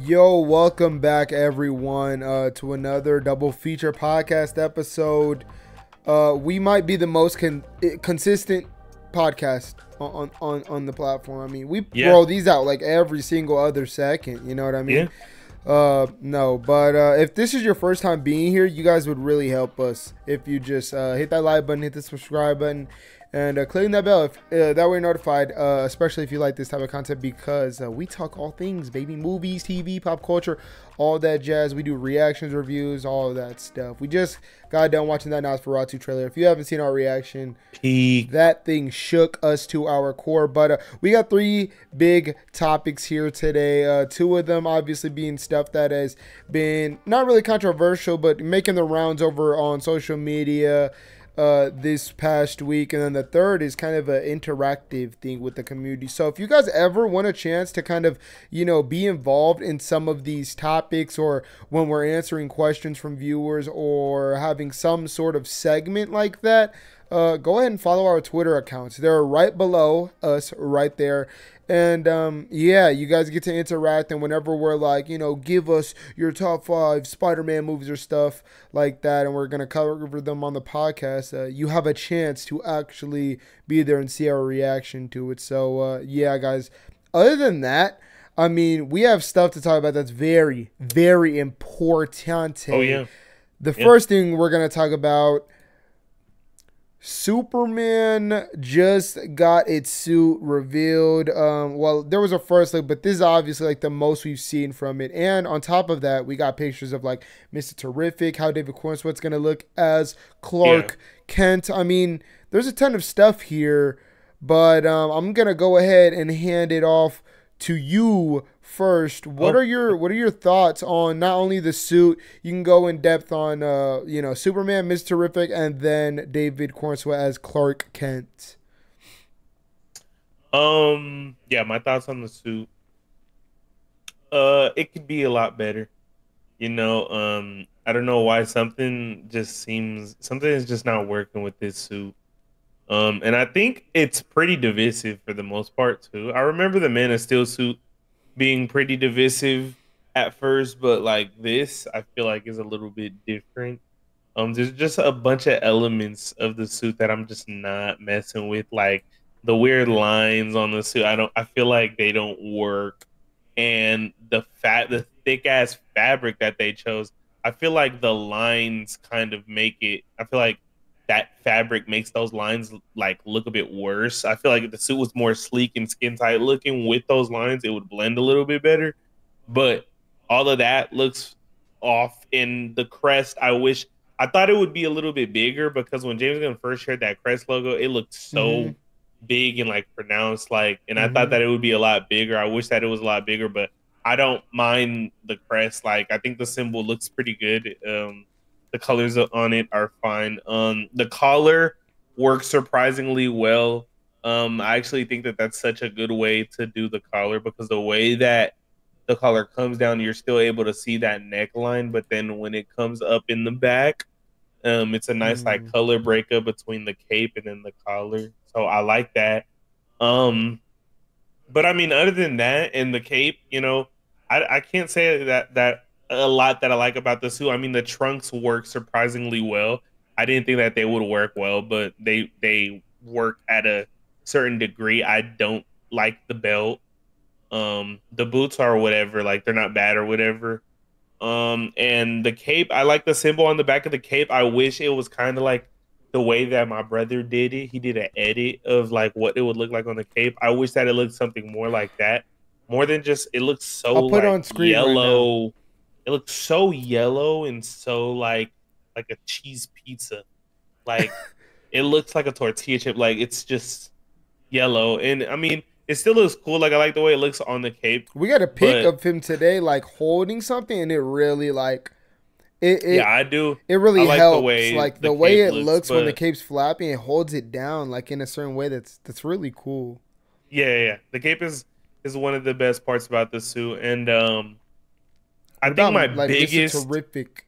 Yo, welcome back everyone to another double feature podcast episode. We might be the most consistent podcast on the platform. I mean, we roll these out like every single other second. You know what I mean? No, but if this is your first time being here, you guys would really help us if you just hit that like button, hit the subscribe button, and clicking that bell if that way you're notified, especially if you like this type of content, because we talk all things, baby. Movies, TV, pop culture, all that jazz. We do reactions, reviews, all of that stuff. We just got done watching that Nosferatu trailer. If you haven't seen our reaction, that thing shook us to our core. But we got three big topics here today. Two of them obviously being stuff that has been not really controversial, but making the rounds over on social media this past week, and then the third is kind of an interactive thing with the community. So if you guys ever want a chance to kind of, you know, be involved in some of these topics, or when we're answering questions from viewers, or having some sort of segment like that, go ahead and follow our Twitter accounts. They're right below us right there. And yeah, you guys get to interact, and whenever we're like, you know, give us your top 5 Spider-Man movies or stuff like that, and we're going to cover them on the podcast, you have a chance to actually be there and see our reaction to it. So yeah, guys, other than that, I mean, we have stuff to talk about that's very, very important. Oh, yeah. The first thing we're going to talk about, Superman just got its suit revealed. Well, there was a first look, but this is obviously like the most we've seen from it. And on top of that, we got pictures of like Mr. Terrific, how David Cornsweet's going to look as Clark Kent. I mean, there's a ton of stuff here, but I'm going to go ahead and hand it off to you first. What are your thoughts on not only the suit? You can go in depth on you know, Superman, Mr. Terrific, and then David Cornsweet as Clark Kent. Yeah, my thoughts on the suit. It could be a lot better. You know, I don't know why something is just not working with this suit. And I think it's pretty divisive for the most part too. I remember the Man of Steel suit being pretty divisive at first, but like this, I feel like is a little bit different. There's just a bunch of elements of the suit that I'm just not messing with, like the weird lines on the suit. I feel like they don't work, and the thick ass fabric that they chose, I feel like the lines kind of make it. I feel like that fabric makes those lines like look a bit worse. I feel like if the suit was more sleek and skin tight looking with those lines, it would blend a little bit better. But all of that looks off. In the crest, I thought it would be a little bit bigger, because when James Gunn first shared that crest logo, it looked so big and like pronounced, like, and I thought that it would be a lot bigger. I wish that it was a lot bigger, but I don't mind the crest. Like, I think the symbol looks pretty good. The colors on it are fine. The collar works surprisingly well. I actually think that that's such a good way to do the collar, because the way that the collar comes down, you're still able to see that neckline, but then when it comes up in the back, it's a nice like color breakup between the cape and then the collar. So I like that. But I mean, other than that and the cape, you know, I can't say that a lot that I like about the suit. I mean, the trunks work surprisingly well. I didn't think that they would work well, but they work at a certain degree. I don't like the belt. The boots are whatever, like they're not bad or whatever. And the cape, I like the symbol on the back of the cape. I wish it was kind of like the way that my brother did it. He did an edit of like what it would look like on the cape. I wish that it looked something more like that, more than just, it looks so I'll put like it on screen yellow. Right, it looks so yellow and so like a cheese pizza. Like it looks like a tortilla chip. Like it's just yellow. And I mean, it still looks cool. Like I like the way it looks on the cape. we got a pic of him today, like holding something, and it really like yeah, I do. It really like helps. The way like the way it looks when the cape's flapping, it holds it down like in a certain way that's really cool. Yeah. The cape is one of the best parts about the suit. And I think my biggest Mr. Terrific.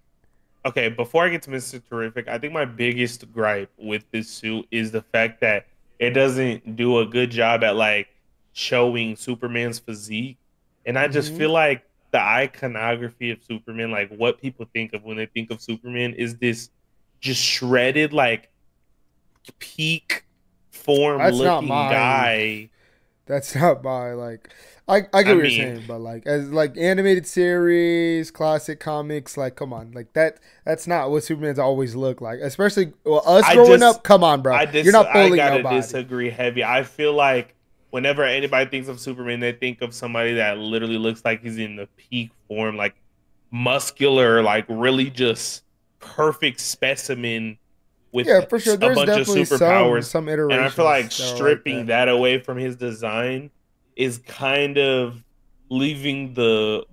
Okay, before I get to Mr. Terrific, I think my biggest gripe with this suit is the fact that it doesn't do a good job at like showing Superman's physique. And I just feel like the iconography of Superman, like what people think of when they think of Superman, is this just shredded, like peak form That's not looking my. guy. That's not my like. I get I what you're mean, saying, but like as like animated series, classic comics, like come on, like that's not what Superman's always looked like. Especially well, us I growing just up. Come on, bro, you're not I fooling gotta nobody. disagree heavy. I feel like whenever anybody thinks of Superman, they think of somebody that literally looks like he's in the peak form, like muscular, like really just perfect specimen with Yeah, for sure. a There's bunch of definitely some superpowers. some And I feel like iterations that are like stripping that. that away from his design is kind of leaving the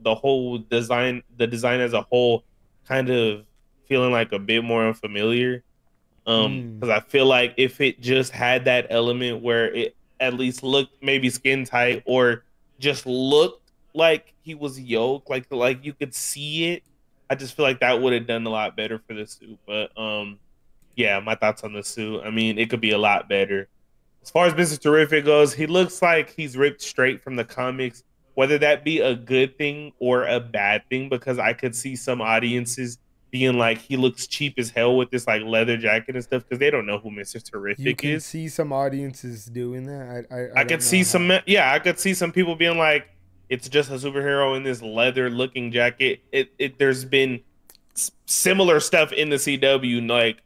design as a whole kind of feeling like a bit more unfamiliar. Mm. Because I feel like if it just had that element where it at least looked maybe skin tight or just looked like he was yoked, like you could see it, I just feel like that would have done a lot better for the suit. But yeah, my thoughts on the suit. I mean, it could be a lot better. As far as Mr. Terrific goes, he looks like he's ripped straight from the comics, whether that be a good thing or a bad thing, because I could see some audiences being like, he looks cheap as hell with this like leather jacket and stuff because they don't know who Mr. You Terrific can is. see some audiences doing that. I I could don't see know some, how. yeah, I could see some people being like, it's just a superhero in this leather looking jacket. There's been similar stuff in the CW, like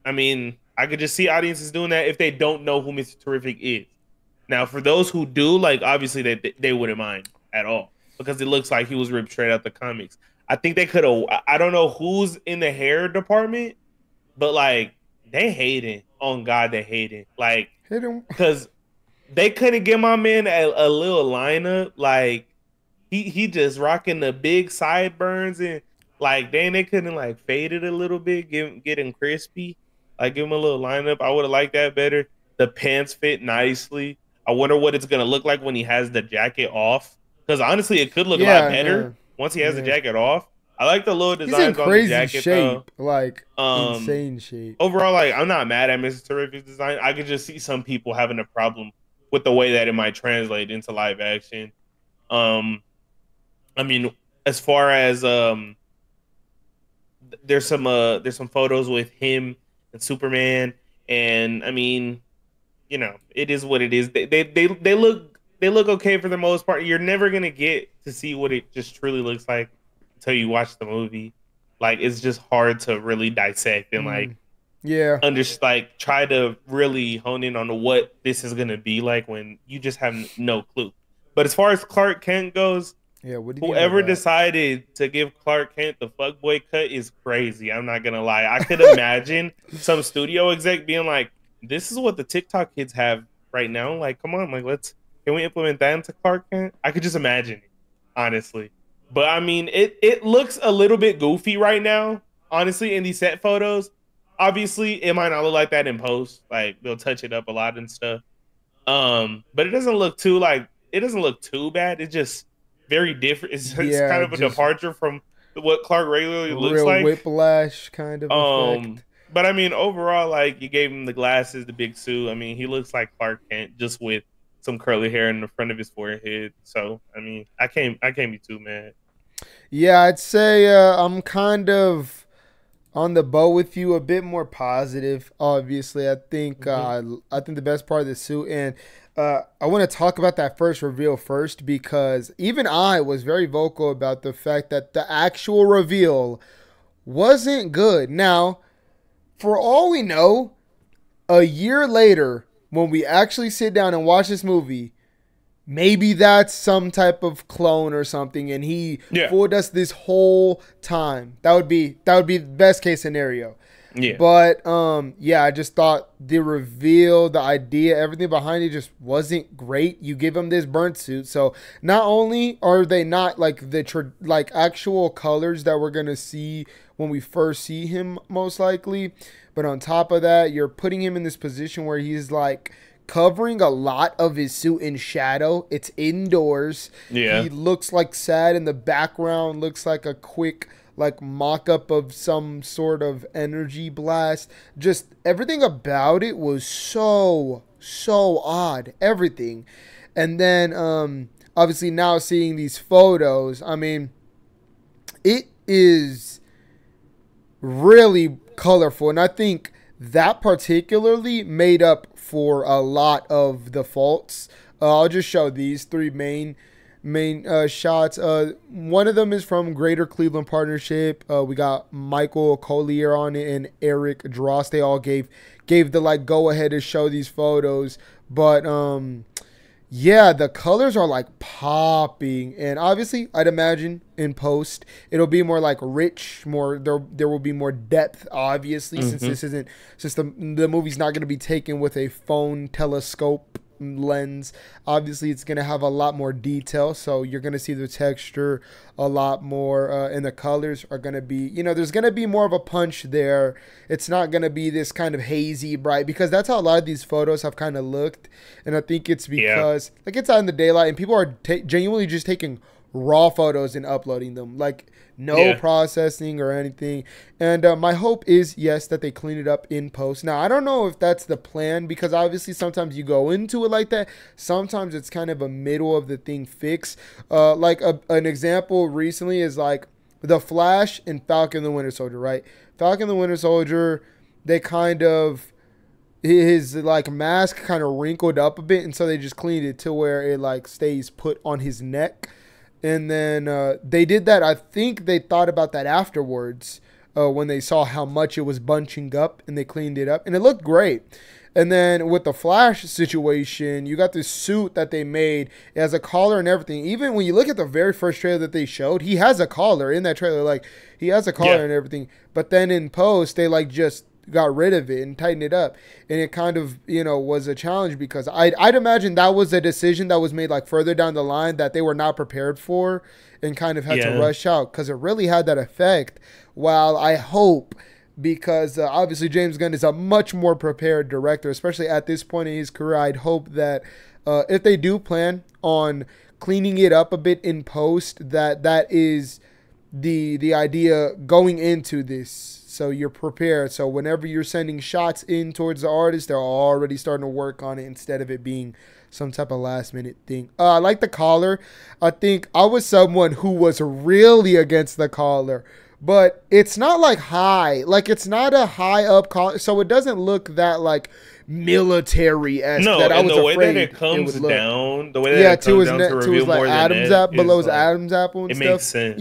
I mean, I could just see audiences doing that if they don't know who Mr. Terrific is. Now, for those who do, like obviously they wouldn't mind at all because it looks like he was ripped straight out the comics. I think they could have. I don't know who's in the hair department, but like they hate it. On God, they hate it. Like Hit him. because they couldn't get my man a little lineup. Like he just rocking the big sideburns and like then they couldn't like fade it a little bit, get him crispy, like give him a little lineup. I would have liked that better. The pants fit nicely. I wonder what it's gonna look like when he has the jacket off. Because honestly, it could look a lot Yeah, better no. once he has the Yeah. jacket off. I like the little He's in designs on the crazy jacket though. shape, like Um, insane shape. Overall, like I'm not mad at Mr. Terrific's design. I could just see some people having a problem with the way that it might translate into live action. Um, I mean, as far as there's some photos with him and Superman, and I mean, you know, it is what it is. They look okay for the most part. You're never gonna get to see what it just truly looks like until you watch the movie. Like it's just hard to really dissect and like Mm. Yeah. like try to really hone in on what this is gonna be like when you just have no clue. But as far as Clark Kent goes, Yeah. What do you think about whoever that? decided to give Clark Kent the fuckboy cut is crazy. I'm not gonna lie. I could imagine some studio exec being like, "This is what the TikTok kids have right now. Like, come on, like can we implement that into Clark Kent?" I could just imagine it, honestly. But I mean, it looks a little bit goofy right now, honestly, in these set photos. Obviously, it might not look like that in post. Like they'll touch it up a lot and stuff. But it doesn't look too bad. It's just very different. It's kind Yeah, of a just departure from what Clark regularly looks real like. whiplash kind of effect. But I mean, overall, like you gave him the glasses, the big suit. I mean, he looks like Clark Kent just with some curly hair in the front of his forehead. So I mean, I can't be too mad. Yeah, I'd say I'm kind of on the boat with you, a bit more positive. Obviously, Mm-hmm. I think the best part of the suit, and I want to talk about that first reveal first because even I was very vocal about the fact that the actual reveal wasn't good. Now, for all we know, a year later, when we actually sit down and watch this movie, maybe that's some type of clone or something, and he Yeah, fooled us this whole time. That would be the best case scenario. yeah, But yeah, I just thought the reveal, the idea, everything behind it just wasn't great. You give him this burnt suit, so not only are they not like like actual colors that we're gonna see when we first see him, most likely, but on top of that, you're putting him in this position where he's like covering a lot of his suit in shadow. It's indoors. yeah. He looks like sad in the background. Looks like a quick like mock-up of some sort of energy blast. Just everything about it was so odd. Everything. And then obviously now seeing these photos, I mean, it is really colorful, and I think that particularly made up for a lot of the faults. I'll just show these three main shots. One of them is from Greater Cleveland Partnership. We got Michael Collier on it and Eric Dross. They all gave the like go ahead to show these photos, but yeah, the colors are like popping, and obviously I'd imagine in post it'll be more like rich, more there will be more depth, obviously, since this isn't, since the movie's not going to be taken with a phone telescope lens. Obviously it's going to have a lot more detail, so you're going to see the texture a lot more, and the colors are going to be, you know, there's going to be more of a punch there. It's not going to be this kind of hazy bright, because that's how a lot of these photos have kind of looked, and I think it's because like it's out in the daylight and people are genuinely just taking raw photos and uploading them, like no processing or anything. And my hope is, yes, that they clean it up in post. Now I don't know if that's the plan, because obviously sometimes you go into it like that, sometimes it's kind of a middle of the thing fix. Like an example recently is like the Flash and Falcon the Winter Soldier, right? Falcon the Winter Soldier, they kind of, his like mask kind of wrinkled up a bit, and so they just cleaned it to where it like stays put on his neck. And then they did that. I think they thought about that afterwards when they saw how much it was bunching up, and they cleaned it up, and it looked great. And then with the Flash situation, you got this suit that they made. It has a collar and everything. Even when you look at the very first trailer that they showed, he has a collar in that trailer. Like, he has a collar and everything. But then in post, they like just got rid of it and tightened it up, and it kind of, you know, was a challenge, because I'd imagine that was a decision that was made like further down the line that they were not prepared for, and kind of had to rush out, because it really had that effect. While I hope, because obviously James Gunn is a much more prepared director, especially at this point in his career, I'd hope that if they do plan on cleaning it up a bit in post, that is the idea going into this. So you're prepared. So whenever you're sending shots in towards the artist, they're already starting to work on it, instead of it being some type of last minute thing. I like the collar. I think I was someone who was really against the collar, but it's not like high. Like, it's not a high up collar, so it doesn't look that like military-esque. No, that I was the way afraid that it comes would look. down, the way that it comes down to reveal like more Adam's than apple, below his like, Adam's apple and it stuff. makes sense.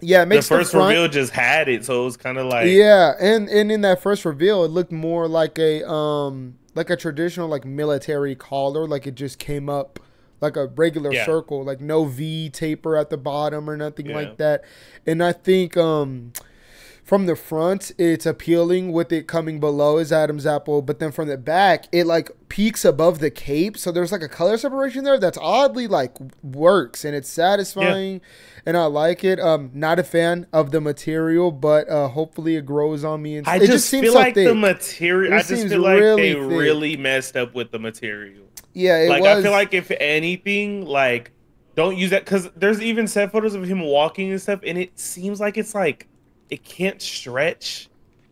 Yeah, it makes the first front, reveal just had it, so it was kind of like and in that first reveal, it looked more like a traditional like military collar, like it just came up like a regular circle, like no V taper at the bottom or nothing like that. And I think from the front, it's appealing with it coming below his Adam's apple, but then from the back, it like peaks above the cape, so there's like a color separation there that's oddly like works, and it's satisfying, and I like it. Not a fan of the material, but hopefully it grows on me. And I it just seems feel so like thick. the material. I just feel like they really messed up with the material. Yeah, it like was. I feel like if anything, like don't use that, because there's even set photos of him walking and stuff, and it seems like it's like it can't stretch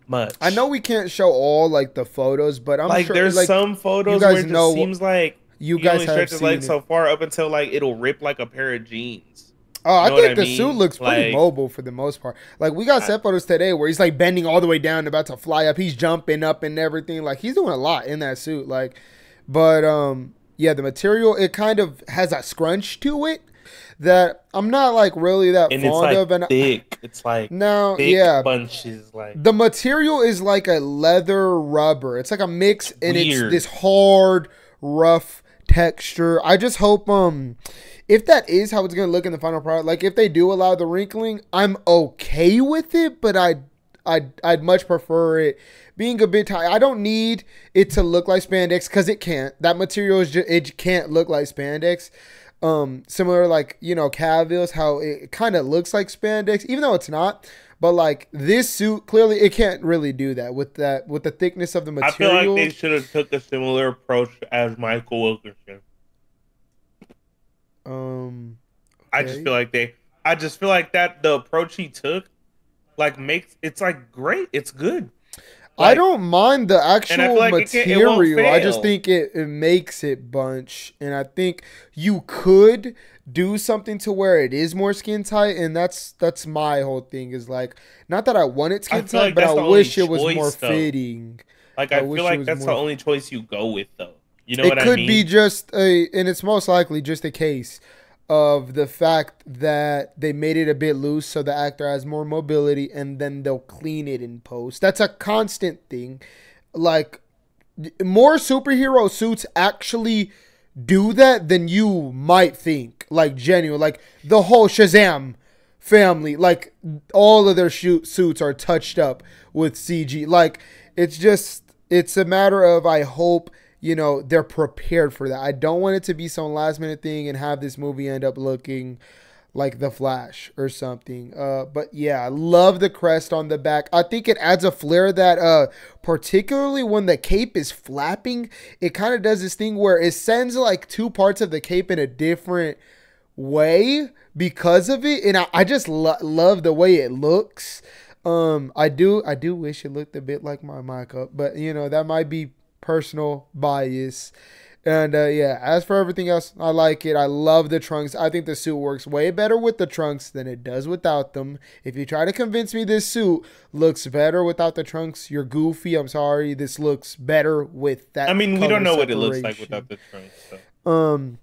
much. I know we can't show all like the photos, but I'm like sure there's like, some photos where it just seems like you guys only have stretch his seen legs it. so far up until like it'll rip like a pair of jeans. Oh, You know I think what the suit looks pretty Like, mobile for the most part. Like, we got set photos today where he's like bending all the way down, about to fly up. He's jumping up and everything. Like, he's doing a lot in that suit. Like, but yeah, the material, it kind of has a scrunch to it that I'm not like really that and fond it's like of. And thick. It's like now, thick bunches. Like the material is like a leather rubber. It's like a mix, and it's this hard, rough texture. I just hope if that is how it's gonna look in the final product, like if they do allow the wrinkling, I'm okay with it, but I'd much prefer it being a bit tight. I don't need it to look like spandex, because it can't. That material is just, it can't look like spandex. Similar, like, you know, Cavill's, how it kind of looks like spandex, even though it's not. But like this suit, clearly it can't really do that with the thickness of the material. I feel like they should have took a similar approach as Michael Wilkerson. Okay. I just feel like that the approach he took, like, makes it's like great. It's good. I don't mind the actual like material. I just think it makes it bunch. And I think you could do something to where it is more skin tight. And that's my whole thing is like, not that I want it skin tight, but I wish it was more fitting. Like, I feel like that's the only choice you go with, though. You know what I mean? It could be just and it's most likely just a case of the fact that they made it a bit loose so the actor has more mobility, and then they'll clean it in post. That's a constant thing. Like, more superhero suits actually do that than you might think. Like, genuine. Like, the whole Shazam family, like, all of their suits are touched up with CG. Like, it's a matter of, I hope, you know, they're prepared for that. I don't want it to be some last minute thing and have this movie end up looking like The Flash or something. But yeah, I love the crest on the back. I think it adds a flair that particularly when the cape is flapping, it kind of does this thing where it sends like two parts of the cape in a different way because of it. And I just love the way it looks. I do wish it looked a bit like my makeup, but you know, that might be personal bias. And yeah, as for everything else, I like it. I love the trunks. I think the suit works way better with the trunks than it does without them. If you try to convince me this suit looks better without the trunks, you're goofy. I'm sorry. This looks better with that. I mean, we don't know what it looks like without the trunks. So.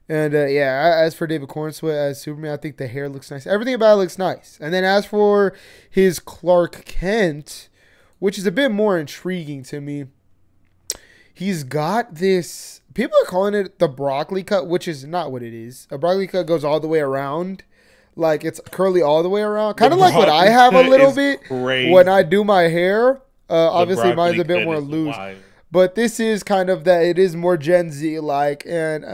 And yeah, as for David Cornsweet as Superman, I think the hair looks nice. Everything about it looks nice. And then as for his Clark Kent, which is a bit more intriguing to me, he's got this, people are calling it the broccoli cut, which is not what it is. A broccoli cut goes all the way around. Like, it's curly all the way around. Kind of like what I have a little bit when I do my hair. Obviously, mine's a bit more loose. But this is kind of that, it is more Gen Z-like. And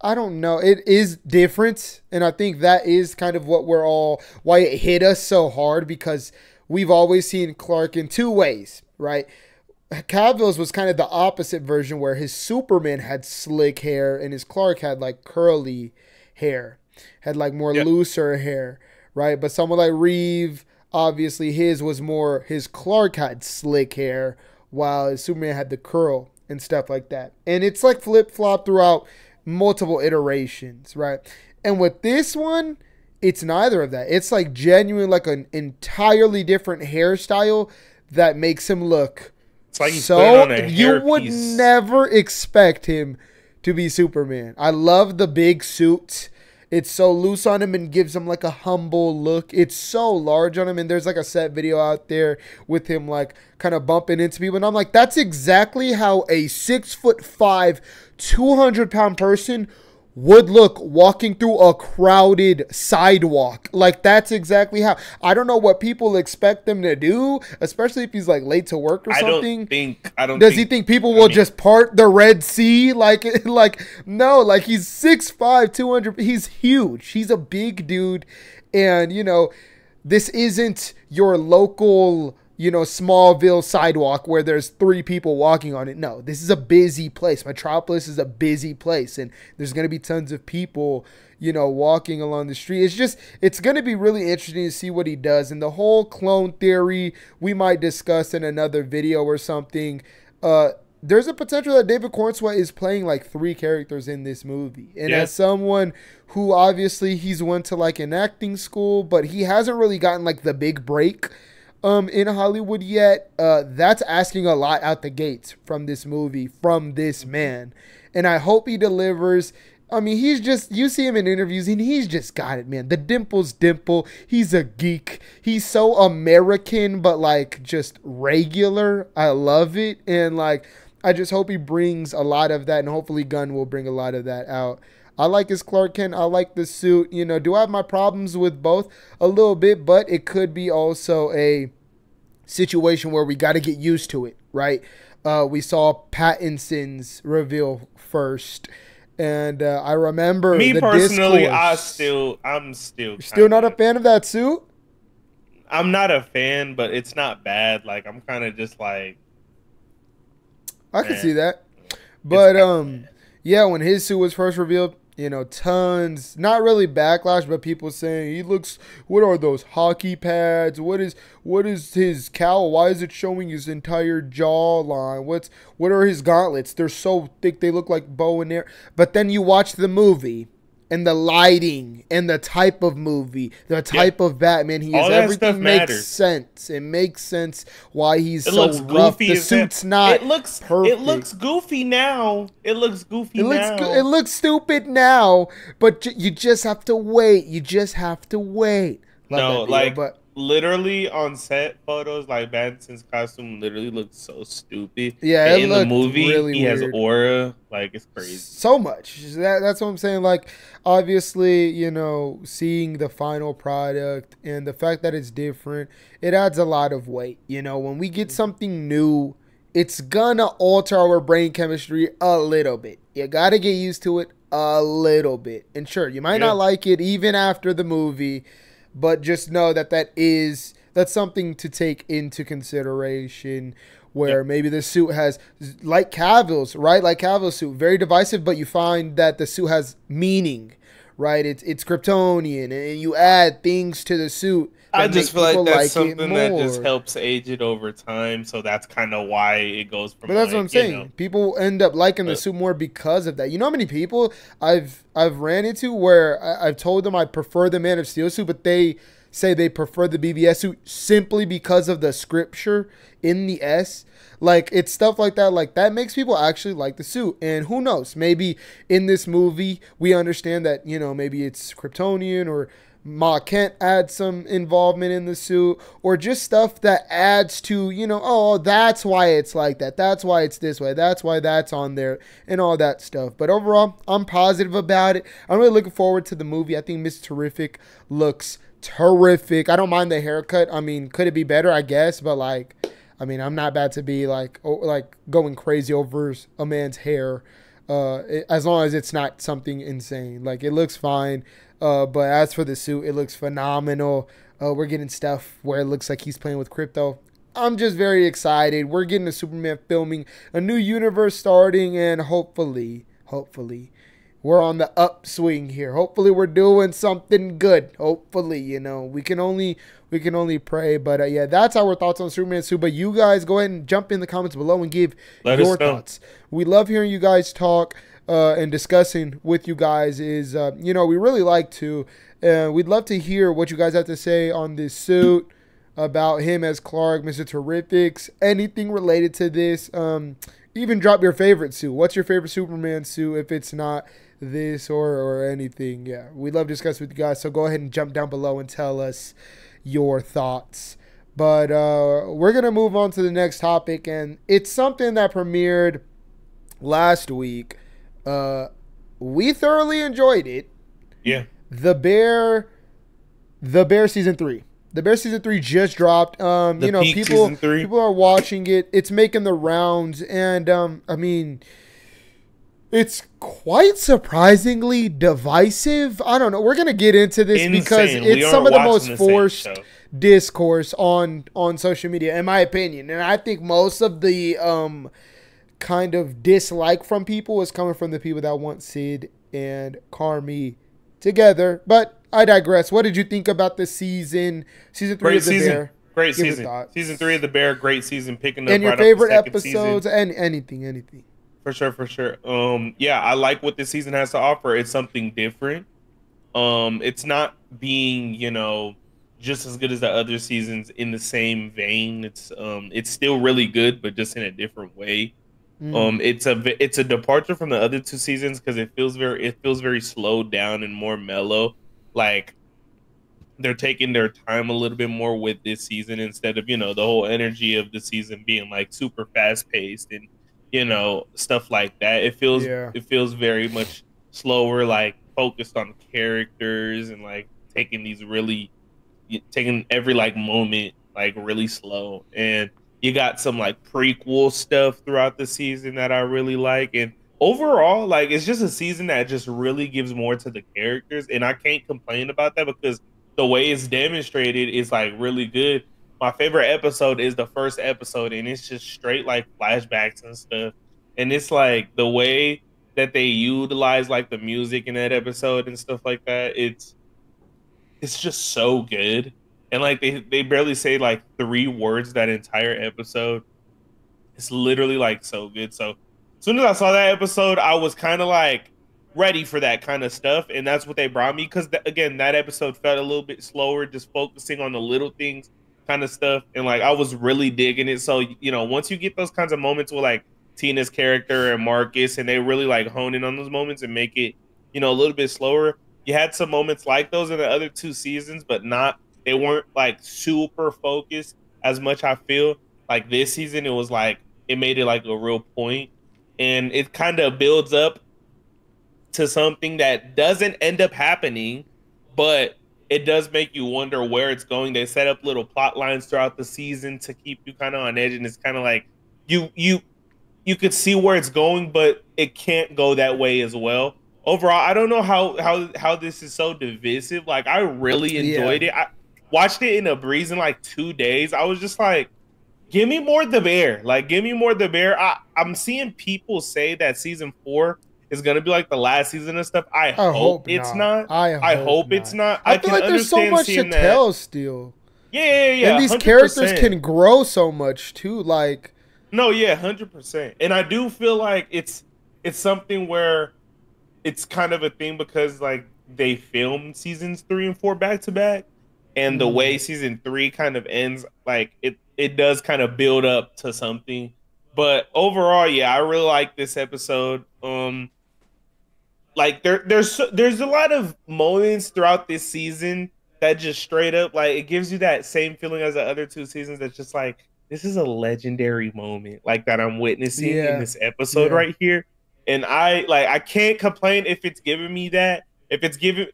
I don't know. It is different. And I think that is kind of what why it hit us so hard, because we've always seen Clark in two ways, right? Cavill's was kind of the opposite version, where his Superman had slick hair and his Clark had like curly hair, had like more looser hair, right? But someone like Reeve, obviously his Clark had slick hair while his Superman had the curl and stuff like that. And it's like flip-flop throughout multiple iterations, right? And with this one, it's neither of that. It's like genuine, like an entirely different hairstyle that makes him look like so you would never expect him to be Superman. I love the big suit. It's so loose on him and gives him like a humble look. It's so large on him, and there's like a set video out there with him like kind of bumping into people, and I'm like, that's exactly how a 6'5", 200-pound person would look walking through a crowded sidewalk. Like, that's exactly how. I don't know what people expect them to do, especially if he's like late to work or something. Does he think people will just part the Red Sea? Like no, like he's 6'5", 200. He's huge. He's a big dude. And, you know, this isn't your local, you know, Smallville sidewalk where there's 3 people walking on it. No, this is a busy place. Metropolis is a busy place, and there's going to be tons of people, you know, walking along the street. It's going to be really interesting to see what he does. And the whole clone theory, we might discuss in another video or something. There's a potential that David Cornsweet is playing like 3 characters in this movie. And as someone who obviously he's went to like an acting school, but he hasn't really gotten like the big break in Hollywood yet, that's asking a lot out the gates from this movie, from this man. And I hope he delivers. I mean, you see him in interviews and he's just got it, man. The dimple's dimple. He's a geek. He's so American, but like just regular. I love it. And like, I just hope he brings a lot of that, and hopefully Gunn will bring a lot of that out. I like his Clark Kent. I like the suit. You know, do I have my problems with both? A little bit, but it could be also a situation where we got to get used to it, right? We saw Pattinson's reveal first, and I remember me personally, I'm still not a fan of that suit. I'm not a fan, but it's not bad. Like, I'm kind of just like, I can see that, but yeah, when his suit was first revealed, tons, not really backlash, but people saying he looks, what are those hockey pads? What is his cowl? Why is it showing his entire jawline? What are his gauntlets? They're so thick, they look like bow and arrow. But then you watch the movie and the lighting and the type of movie, the type of Batman he is, everything makes sense. It makes sense why he's so rough. The suit's not perfect. It looks goofy now. It looks stupid now, but you just have to wait. But literally on set photos, like Batman's costume literally looks so stupid. Yeah, in the movie, really he has aura. Like, it's crazy. So much. That's what I'm saying. Like, obviously, seeing the final product and the fact that it's different, it adds a lot of weight. When we get something new, it's gonna alter our brain chemistry a little bit. You gotta get used to it a little bit. And sure, you might not like it even after the movie, but just know that's something to take into consideration, where maybe the suit has, like Cavill's, right? Like Cavill's suit, very divisive, but you find that the suit has meaning, right? It's Kryptonian, and you add things to the suit. I just feel like that's something that just helps age it over time, so that's kind of why it goes from. But that's what I'm saying. People end up liking the suit more because of that. You know how many people I've ran into where I've told them I prefer the Man of Steel suit, but they say they prefer the BVS suit simply because of the scripture in the S. Like, it's stuff like that. Like, that makes people actually like the suit. And who knows? Maybe in this movie we understand that, maybe it's Kryptonian, or Ma Kent adds some involvement in the suit, or just stuff that adds to, oh, that's why it's like that. That's why it's this way. That's why that's on there, and all that stuff. But overall, I'm positive about it. I'm really looking forward to the movie. I think Mr. Terrific looks terrific. I don't mind the haircut. I mean, could it be better? I guess, but I'm not bad to be like going crazy over a man's hair, as long as it's not something insane. Like, it looks fine. But as for the suit, it looks phenomenal. We're getting stuff where it looks like he's playing with crypto. I'm just very excited. We're getting a Superman filming, a new universe starting, and hopefully, we're on the upswing here. Hopefully we're doing something good. Hopefully, we can only pray. But yeah, that's our thoughts on Superman suit. But you guys go ahead and jump in the comments below and give your thoughts. We love hearing you guys talk and discussing with you guys. Is we really like to. We'd love to hear what you guys have to say on this suit, about him as Clark, Mr. Terrifics, anything related to this. Even drop your favorite suit. What's your favorite Superman suit if it's not this or anything? Yeah, we'd love to discuss with you guys, so go ahead and jump down below and tell us your thoughts. But we're gonna move on to the next topic, and it's something that premiered last week. We thoroughly enjoyed it. Yeah. The Bear season 3. The Bear season 3 just dropped. People are watching it. It's making the rounds, and it's quite surprisingly divisive. I don't know. We're gonna get into this because it's some of the most forced discourse on social media, in my opinion. And I think most of the kind of dislike from people is coming from the people that want Sid and Carmi together. But I digress. What did you think about the season? Season 3 of The Bear. Great season. Season 3 of The Bear, great season. Picking up and your favorite episodes and anything. For sure. Yeah, I like what this season has to offer. It's something different. It's not being, just as good as the other seasons in the same vein. It's still really good, but just in a different way. It's a departure from the other two seasons because it feels very slowed down and more mellow. Like, they're taking their time a little bit more with this season instead of, the whole energy of the season being like super fast paced and, stuff like that. It feels very much slower, like focused on characters and like taking every like moment like really slow. And you got some like prequel stuff throughout the season that I really like. And overall, like, it's just a season that just really gives more to the characters, and I can't complain about that because the way it's demonstrated is like really good. My favorite episode is the first episode, and it's just straight like flashbacks and stuff. And it's like the way that they utilize like the music in that episode and stuff like that. It's just so good. And like they barely say like 3 words that entire episode. It's literally like so good. So as soon as I saw that episode, I was kind of like ready for that kind of stuff, and that's what they brought me. Because again, that episode felt a little bit slower, just focusing on the little things, kind of stuff, and like I was really digging it. So once you get those kinds of moments with like Tina's character and Marcus, and they really like hone in on those moments and make it a little bit slower. You had some moments like those in the other 2 seasons, but they weren't like super focused as much. I feel like this season, it was like it made it like a real point, and it kind of builds up to something that doesn't end up happening, but it does make you wonder where it's going. They set up little plot lines throughout the season to keep you kind of on edge, and it's kind of like you could see where it's going, but it can't go that way as well. Overall, I don't know how this is so divisive. Like, I really enjoyed it. I watched it in a breeze in like 2 days. I was just like, give me more The Bear. Like, give me more The Bear. I'm seeing people say that season 4 is gonna be like the last season and stuff. I hope it's not. I hope it's not. I feel like there's so much to tell still. Yeah. And these 100%. characters can grow so much too. Like, no, yeah, 100%. And I do feel like it's something where it's kind of a thing because like they filmed seasons 3 and 4 back to back, and the way season 3 kind of ends, like it does kind of build up to something. But overall, yeah, I really like this episode. Like there's a lot of moments throughout this season that just straight up like it gives you that same feeling as the other 2 seasons. That's just like, this is a legendary moment like that I'm witnessing in this episode right here. And I can't complain if it's giving me that. If it's giving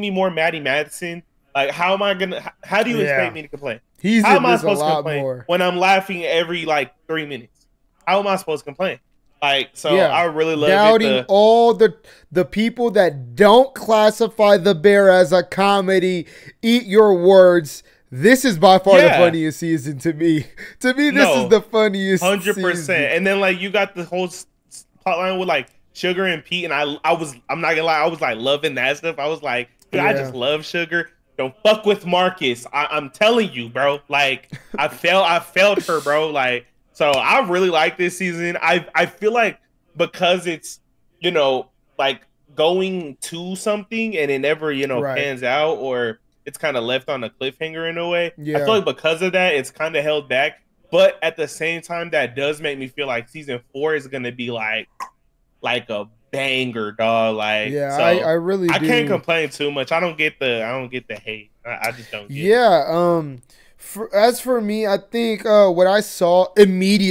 me more Maddie Madison, like how do you expect me to complain? How am I supposed to complain when I'm laughing every like 3 minutes? How am I supposed to complain? Like, so I really love doubting all the people that don't classify The Bear as a comedy. Eat your words. This is by far the funniest season to me. To me, this is the funniest 100%. And then like you got the whole plotline with like Sugar and Pete, and I'm not gonna lie, I was like loving that stuff. I was like, dude, I just love Sugar. Don't fuck with Marcus. I'm telling you, bro. Like I felt her, bro. Like, so I really like this season. I feel like because it's like going to something and it never pans out, or it's kind of left on a cliffhanger in a way. I feel like because of that, it's kind of held back. But at the same time, that does make me feel like season 4 is gonna be like a banger, dog. Like, so I really I can't complain too much. I don't get the hate. I just don't get it. As for me, I think what I saw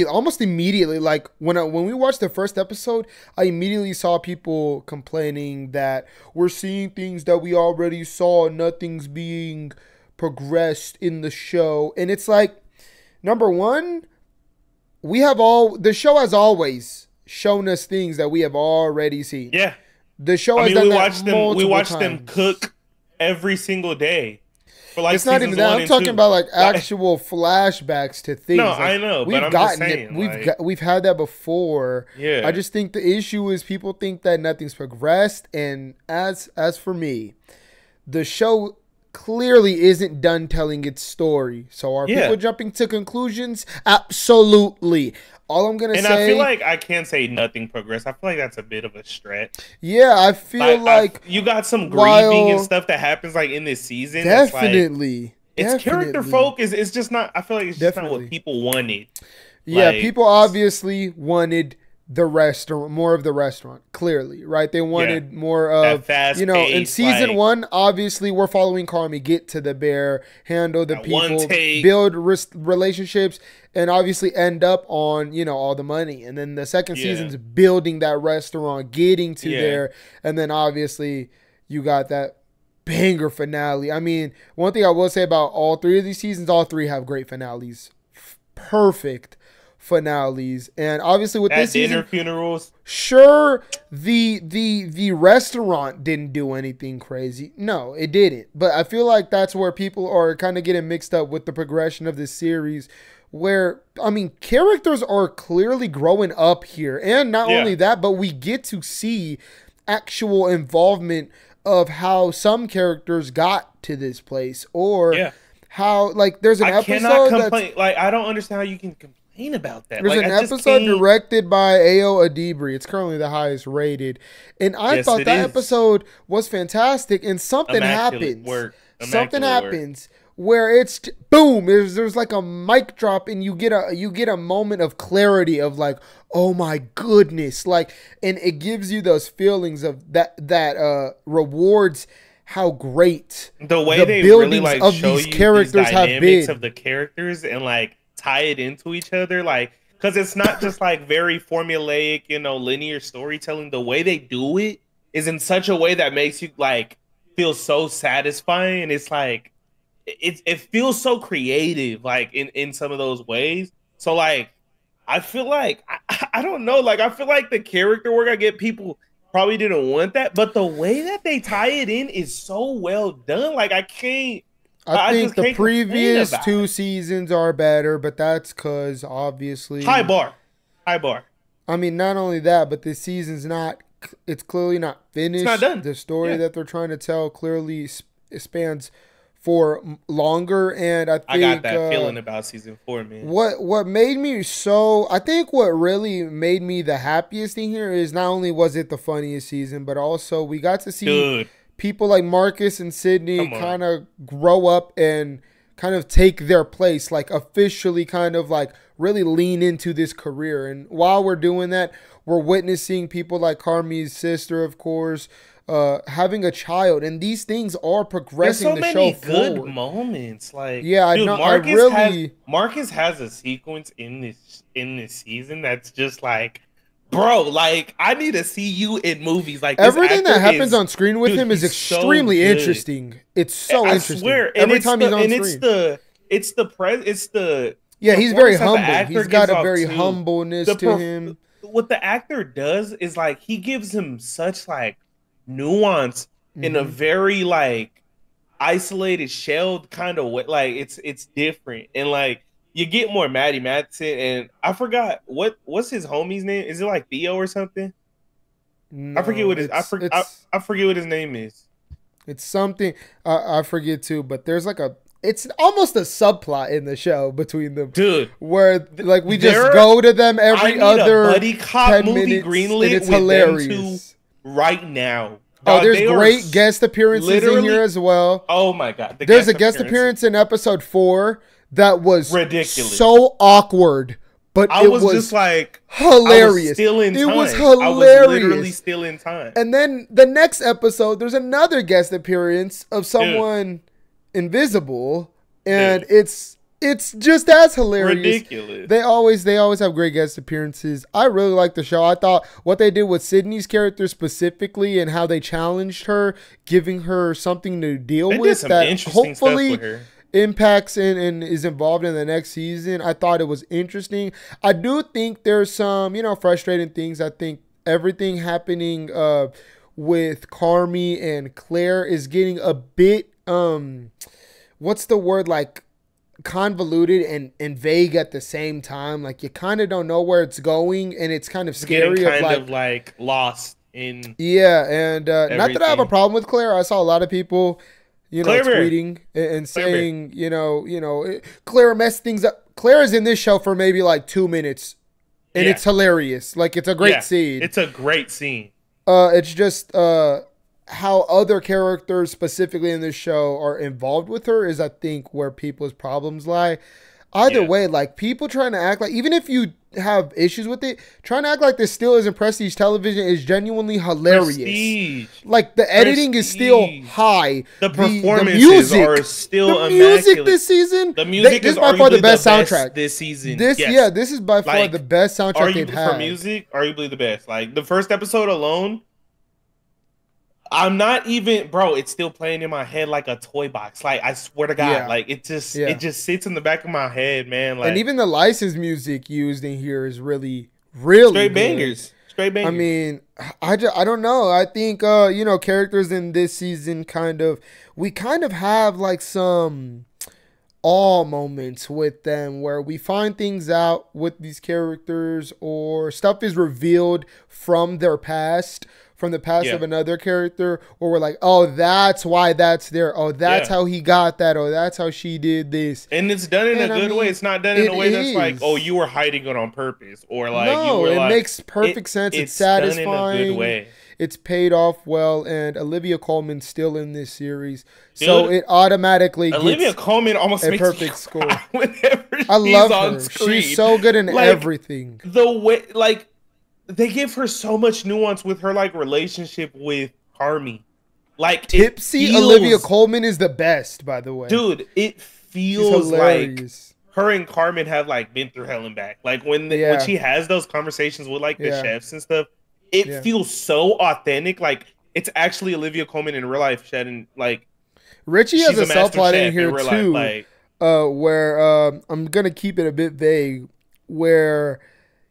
almost immediately, like when we watched the first episode, I immediately saw people complaining that we're seeing things that we already saw, nothing's being progressed in the show. And it's like, number one, the show has always shown us things that we have already seen. Yeah. The show has done that we watched them cook every single day. For like, it's not even that. I'm talking about like actual flashbacks to things. No, like, I know, we've but I'm gotten just saying, it. We've had that before. Yeah. I just think the issue is people think that nothing's progressed, and as for me, the show clearly isn't done telling its story. So are people jumping to conclusions? Absolutely. All I'm gonna say, and I feel like I can't say nothing progressed. I feel like that's a bit of a stretch. Yeah, I feel like you got some grieving and stuff that happens like in this season. Definitely, it's character focus. It's just not. I feel like it's just not what people wanted. Yeah, people obviously wanted the restaurant, more of the restaurant, clearly, right? They wanted more of, fast in season 1, obviously we're following Carmi get to the Bear, handle the people, build relationships, and obviously end up on, all the money. And then the second season's building that restaurant, getting to there, and then obviously you got that banger finale. I mean, one thing I will say about all 3 of these seasons, all 3 have great finales. Perfect finales. And obviously with this dinner season, funerals, sure, the restaurant didn't do anything crazy. No, it didn't. But I feel like that's where people are kind of getting mixed up with the progression of this series, where, I mean, characters are clearly growing up here. And not only that, but we get to see actual involvement of how some characters got to this place, or how, like, there's an episode cannot complain. Like, I don't understand how you can complain about that. There's like, an episode directed by 𝙎𝙬𝙆𝙀. It's currently the highest rated, and I thought that episode was fantastic. And something happens. Something happens where it's boom. There's like a mic drop, and you get a moment of clarity of like, oh my goodness, like, and it gives you those feelings of that rewards how great the way they buildings really, like, of show these you characters have been of the characters, and like tie it into each other, like, because it's not just like very formulaic, linear storytelling. The way they do it is in such a way that makes you like feel so satisfying. It's like it feels so creative, like in some of those ways. So like I feel like I don't know, like I feel like the character work, I get people probably didn't want that, but the way that they tie it in is so well done. Like I think the previous 2 seasons are better, but that's because obviously high bar. I mean, not only that, but this season's it's clearly not finished. It's not done. The story that they're trying to tell clearly spans for longer, and I got that feeling about season 4, man. What made me I think what really made me the happiest thing here is not only was it the funniest season, but also we got to see people like Marcus and Sydney kind of grow up and kind of take their place, like officially kind of like really lean into this career. And while we're doing that, we're witnessing people like Carmi's sister, of course, having a child, and these things are progressing the show forward. There's so many good moments, like Marcus has a sequence in this season that's just like, bro, like I need to see you in movies. Like everything that happens on screen with him is extremely interesting. It's so interesting. I swear, every time he's on screen, it's the he's very humble. He's got a very humbleness to him. What the actor does is like he gives him such like nuance in a very like isolated, shelled kind of way. Like it's different, and like you get more Maddie Madsen, and I forgot what's his homie's name. Is it like Theo or something? No, I forget what I forget what his name is. It's something I forget too, but there's like it's almost a subplot in the show between them, dude. Where like we just go to them every other buddy cop 10 movie minutes, greenlit and it's with hilarious. Them two right now. Oh, there's great guest appearances in here as well. Oh my god, there's a guest appearance in episode 4 that was ridiculous, so awkward, but it was just like hilarious. It was hilarious. I was literally still in time. And then the next episode, there's another guest appearance of someone invisible, and it's just as hilarious. Ridiculous. They always have great guest appearances. I really like the show. I thought what they did with Sydney's character specifically and how they challenged her, giving her something to deal with that hopefully impacts and is involved in the next season. I thought it was interesting. I do think there's some, frustrating things. I think everything happening with Carmi and Claire is getting a bit what's the word, like convoluted and vague at the same time. Like you kind of don't know where it's going, and it's kind of scary. Kind of like lost in and not that I have a problem with Claire. I saw a lot of people tweeting and saying Claire messed things up. Claire is in this show for maybe like 2 minutes, and it's hilarious. Like it's a great scene. It's a great scene. It's just how other characters specifically in this show are involved with her is, I think, where people's problems lie. Either way, like people trying to act like, even if you have issues with it, trying to act like this still isn't prestige television is genuinely hilarious. Prestige. Like the editing is still high. The performances are still immaculate. Music this season. The music is by far the best soundtrack this season. This is by far the best soundtrack they've had. For music, arguably the best. Like the first episode alone, I'm not even, bro, it's still playing in my head like a toy box. Like, I swear to God, like, it just sits in the back of my head, man. Like, and even the licensed music used in here is really, really straight bangers. Straight bangers. I mean, I don't know. I think, characters in this season we kind of have like some all moments with them where we find things out with these characters or stuff is revealed from their past, from the past of another character, or we're like, oh, that's why that's there. Oh, that's how he got that. Oh, that's how she did this. And it's done in a good way. It's not done in a way that's like, oh, you were hiding it on purpose, or like you were like. It makes perfect sense. It's satisfying. Done in a good way. It's paid off well, and Olivia Colman's still in this series, so it automatically gets Olivia Colman almost a makes perfect score. Whenever I love on her. Screen. She's so good in everything. The way, like, they give her so much nuance with her like relationship with Carmi. Like, Tipsy Olivia Colman is the best, by the way. Dude, it feels like her and Carmen have like been through hell and back. Like when she has those conversations with like the chefs and stuff. It feels so authentic, like it's actually Olivia Colman in real life. Shedding like Richie has a subplot in here too, where I'm gonna keep it a bit vague, where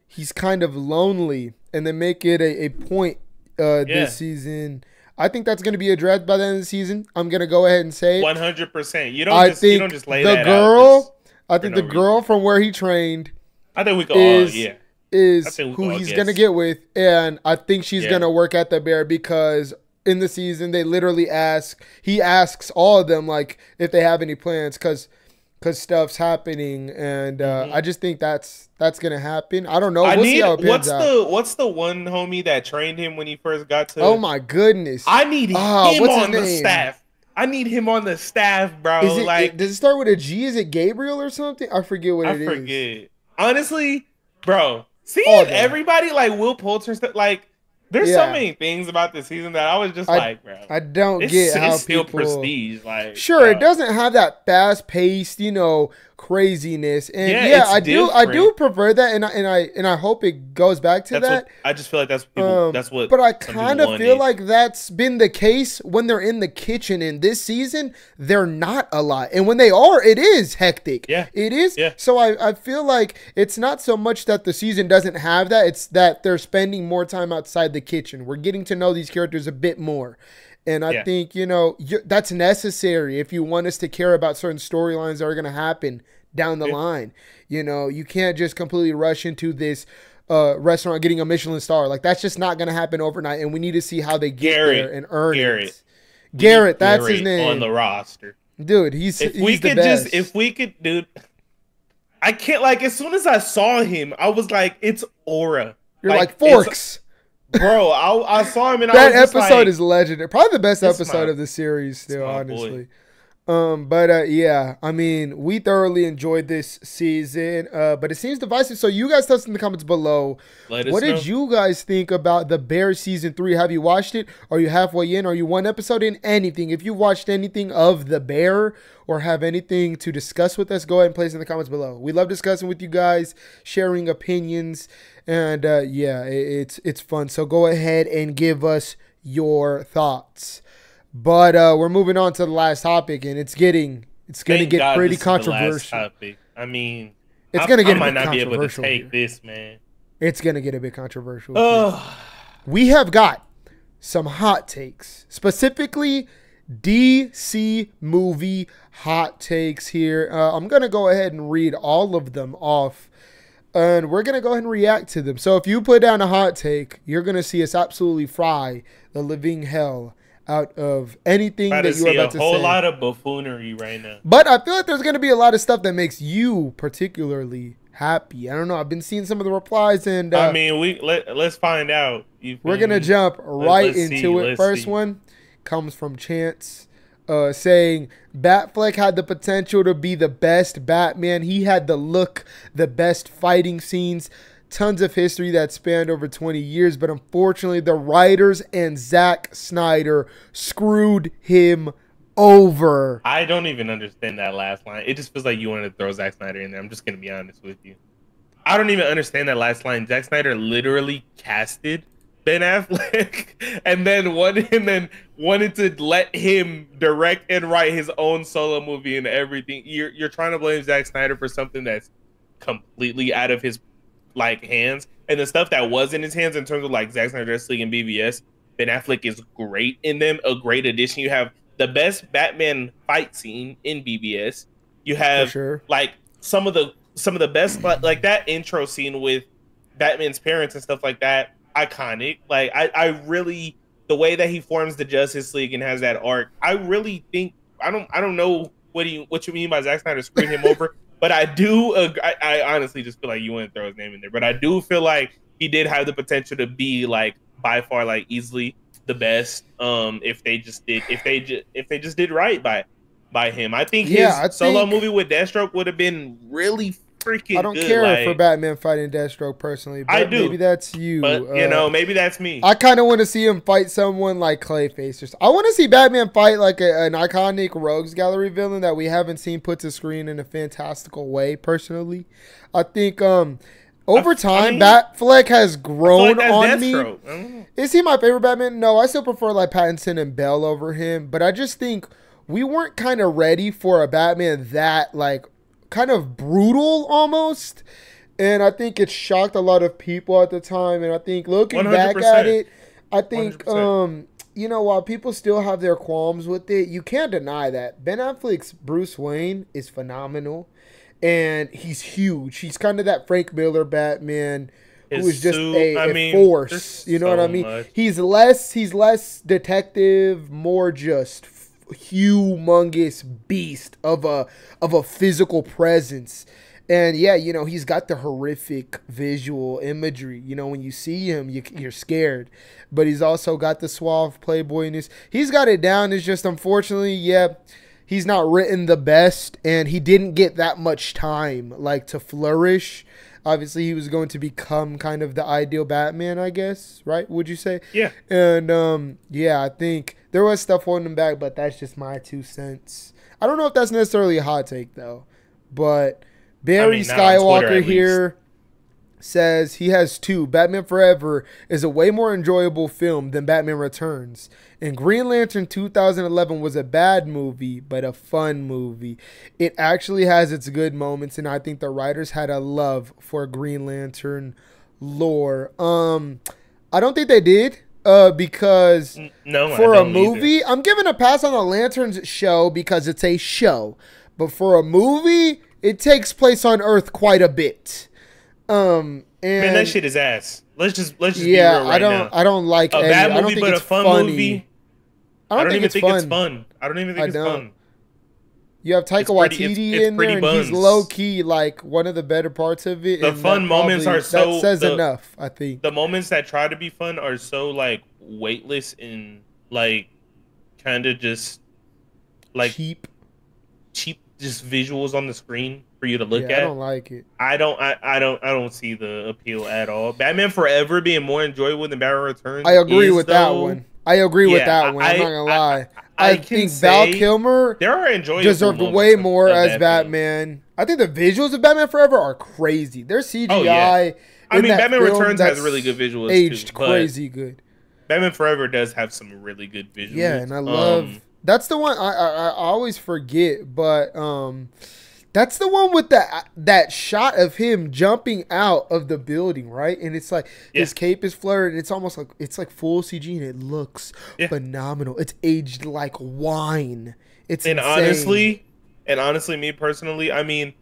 he's kind of lonely, and they make it a point this season. I think that's gonna be addressed by the end of the season. I'm gonna go ahead and say 100%. You don't just lay that out. I think the girl from where he trained. I think we could all is who he's going to get with, and I think she's going to work at the Bear because in the season they literally he asks all of them like if they have any plans because stuff's happening, and I just think that's going to happen. I don't know. We'll see how it pans out. What's the one homie that trained him when he first got to? Oh my goodness! I need him on the staff. I need him on the staff, bro. Does it start with a G? Is it Gabriel or something? I forget what it is. I forget. Honestly, bro. Seeing everybody like Will Poulter stuff, like there's so many things about this season that I was just like, bro, I don't get how it's still prestige. Like, sure, it doesn't have that fast paced, craziness, and I do prefer that, and I hope it goes back to that. I just feel like that's what people, that's what. But I kind of feel like that's been the case when they're in the kitchen. In this season, they're not a lot, and when they are, it is hectic. Yeah, it is. Yeah. So I feel like it's not so much that the season doesn't have that; it's that they're spending more time outside the kitchen. We're getting to know these characters a bit more. And I think, that's necessary if you want us to care about certain storylines that are going to happen down the line. You can't just completely rush into this restaurant getting a Michelin star. Like, that's just not going to happen overnight. And we need to see how they get there and earn it. Garrett, that's his name. On the roster. Dude, he's the best. If we could, dude, I can't, like, as soon as I saw him, I was like, it's aura. You're like Forks. Bro, I saw him and that episode is legendary. Probably the best episode of the series, still, honestly. I mean, we thoroughly enjoyed this season, but it seems divisive. So you guys tell us in the comments below. What did you guys think about The Bear season 3? Have you watched it? Are you halfway in? Are you one episode in? Anything? If you watched anything of The Bear or have anything to discuss with us, go ahead and place in the comments below. We love discussing with you guys, sharing opinions, and it's fun. So go ahead and give us your thoughts. But we're moving on to the last topic, and it's going to get pretty controversial. I mean, it's going to get I might not be able to take this, man. It's going to get a bit controversial. We have got some hot takes, specifically DC movie hot takes here. I'm going to go ahead and read all of them off, and we're going to go ahead and react to them. So if you put down a hot take, you're going to see us absolutely fry the living hell out of anything that you are about to say. A whole lot of buffoonery right now. But I feel like there's going to be a lot of stuff that makes you particularly happy. I don't know. I've been seeing some of the replies, and I mean, let's find out. We're going to jump right into it. First one comes from Chance saying, Batfleck had the potential to be the best Batman. He had the look, the best fighting scenes, tons of history that spanned over 20 years, but unfortunately the writers and Zack Snyder screwed him over. I don't even understand that last line. It just feels like you wanted to throw Zack Snyder in there. I'm just going to be honest with you. I don't even understand that last line. Zack Snyder literally casted Ben Affleck and then wanted to let him direct and write his own solo movie and everything. You're trying to blame Zack Snyder for something that's completely out of his hands, and the stuff that was in his hands in terms of like Zack Snyder Justice League and BVS, Ben Affleck is great in them, a great addition. You have the best Batman fight scene in BVS. You For have sure. like some of the best, like that intro scene with Batman's parents and stuff like that. Iconic. Like I really, the way that he forms the Justice League and has that arc. I really think I don't know what you mean by Zack Snyder screwed him over, but I do. I honestly just feel like you want to throw his name in there, but I do feel like he did have the potential to be like by far like easily the best. If they just did right by him. I think his solo movie with Deathstroke would have been really freaking good. I don't care for Batman fighting Deathstroke personally, but I do. Maybe that's you. But, maybe that's me. I kind of want to see him fight someone like Clayface. I want to see Batman fight like an iconic Rogues Gallery villain that we haven't seen put to screen in a fantastical way, personally. I think over time, Batfleck has grown on me. Is he my favorite Batman? No, I still prefer like Pattinson and Bell over him, but I just think we weren't kind of ready for a Batman that like kind of brutal almost, and I think it shocked a lot of people at the time. And I think looking 100%. Back at it, I think 100%. While people still have their qualms with it, you can't deny that Ben Affleck's Bruce Wayne is phenomenal, and he's huge. He's kind of that Frank Miller Batman who is just a force. You know what I mean? Much. He's less detective, more just humongous beast of a physical presence. And yeah, he's got the horrific visual imagery. When you see him, you're scared. But he's also got the suave playboyness. He's got it down. It's just unfortunately, he's not written the best, and he didn't get that much time like to flourish. Obviously, he was going to become kind of the ideal Batman, I guess, right? Would you say? Yeah. And I think there was stuff holding him back, but that's just my 2 cents. I don't know if that's necessarily a hot take, though. But Barry Skywalker here says he has 2. Batman Forever is a way more enjoyable film than Batman Returns. And Green Lantern 2011 was a bad movie, but a fun movie. It actually has its good moments, and I think the writers had a love for Green Lantern lore. I don't think they did. Because for a movie, either. I'm giving a pass on the Lanterns show because it's a show. But for a movie, it takes place on Earth quite a bit. And man, that shit is ass. Let's just be real right now. I don't like a bad movie, but a fun movie. I don't even think it's fun. I don't even think it's fun. You have Taika Waititi in there, and he's low key like one of the better parts of it. The fun moments are so that says enough. I think the moments that try to be fun are so like weightless and like kind of just like cheap just visuals on the screen for you to look at. I don't like it. I don't see the appeal at all. Batman Forever being more enjoyable than Batman Returns. I agree with that one. I'm not gonna lie. I think Val Kilmer deserved way more as Batman. I think the visuals of Batman Forever are crazy. Their CGI. Oh, yeah. I mean, Batman Returns has really good visuals. Aged crazy good. Batman Forever does have some really good visuals. Yeah, and I love. That's the one I always forget, but that's the one with that shot of him jumping out of the building, right? And it's like his cape is flared, and it's almost like it's like full CG, and it looks phenomenal. It's aged like wine. It's insane. honestly, me personally, I mean,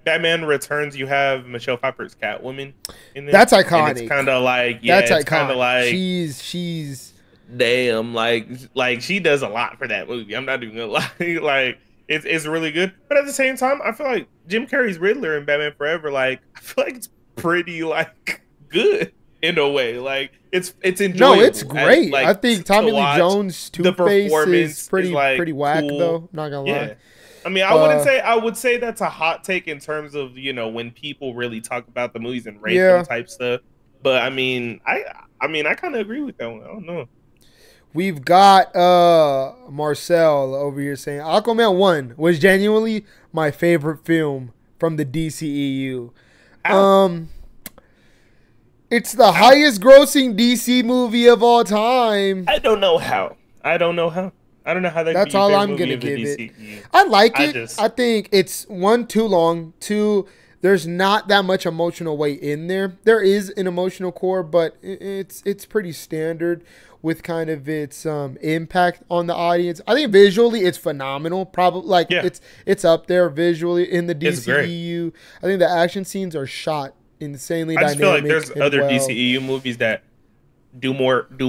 Batman Returns, you have Michelle Pfeiffer's Catwoman in there. That's iconic. And it's kind of like it's kind of like she's damn like she does a lot for that movie. I'm not even gonna lie, like. It's really good, but at the same time, I feel like Jim Carrey's Riddler in Batman Forever, like I feel like it's pretty like good in a way. Like it's enjoyable. No, it's great. I think Tommy Lee Jones' Two-Face is pretty whack cool. Though. Not gonna lie. I mean, I would say that's a hot take in terms of when people really talk about the movies and rate them type stuff. But I mean, I kind of agree with that one. I don't know. We've got Marcel over here saying Aquaman 1 was genuinely my favorite film from the DCEU. It's the highest grossing DC movie of all time. I don't know how. I don't know how that That's all I'm going to give it. I like it. I think it's 1, too long. 2, there's not that much emotional weight in there. There is an emotional core, but it's pretty standard. with kind of its impact on the audience. I think visually it's phenomenal. Probably like it's up there visually in the DCEU. I think the action scenes are shot insanely dynamic. I just feel like there's other DCEU movies that do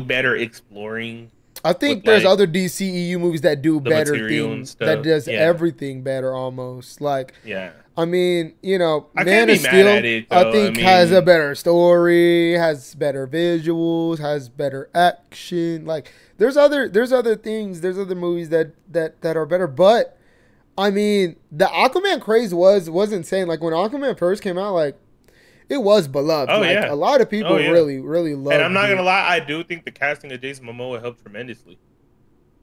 better exploring. I think there's other DCEU movies that do better things, that does everything better almost. Like, I mean, you know, Man of Steel, I think has a better story, has better visuals, has better action. Like, there's other things, there's other movies that are better. But I mean, the Aquaman craze was insane. Like when Aquaman first came out, like it was beloved. A lot of people really loved it. And I'm not gonna lie, I do think the casting of Jason Momoa helped tremendously.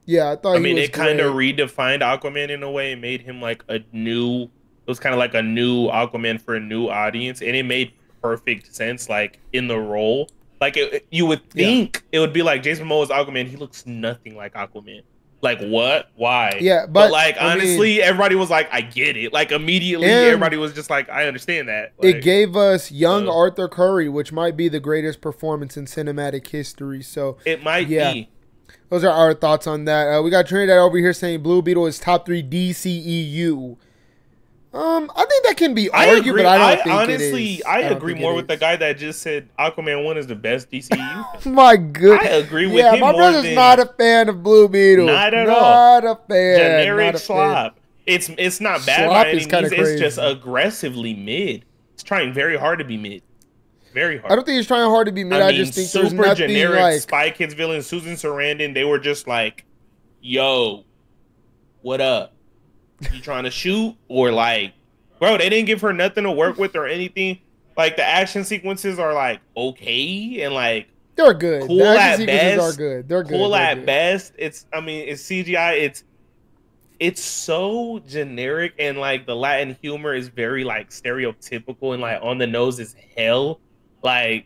Yeah, I thought. I mean, it kind of redefined Aquaman in a way. It made him like a new. It was kind of like a new Aquaman for a new audience, and it made perfect sense. Like in the role, like you would think it would be like Jason Momoa's Aquaman. He looks nothing like Aquaman. Like what? Why? Yeah, but like honestly, everybody was like, I get it. Like immediately, everybody was just like, I understand that. Like, it gave us young Arthur Curry, which might be the greatest performance in cinematic history. So it might be. Those are our thoughts on that. We got Trinidad over here saying Blue Beetle is top 3 DCEU. I think that can be argued, but I don't think honestly, it is. I agree more with the guy that just said Aquaman 1 is the best DCEU. My goodness. I agree with him. My brother's not a fan of Blue Beetle. Not at all. Not a fan. Generic slop. It's not bad by any means. It's just aggressively mid. It's trying very hard to be mid. Very hard. I don't think he's trying hard to be mid. I just think there's nothing generic like Spy Kids villain Susan Sarandon. They were just like, "Yo, what up? You trying to shoot?" Or like, bro, they didn't give her nothing to work with or anything. Like the action sequences are like okay and like they're good. Cool the action sequences are good. They're good. Cool at best. It's CGI. It's so generic and like the Latin humor is very like stereotypical and like on the nose as hell. Like,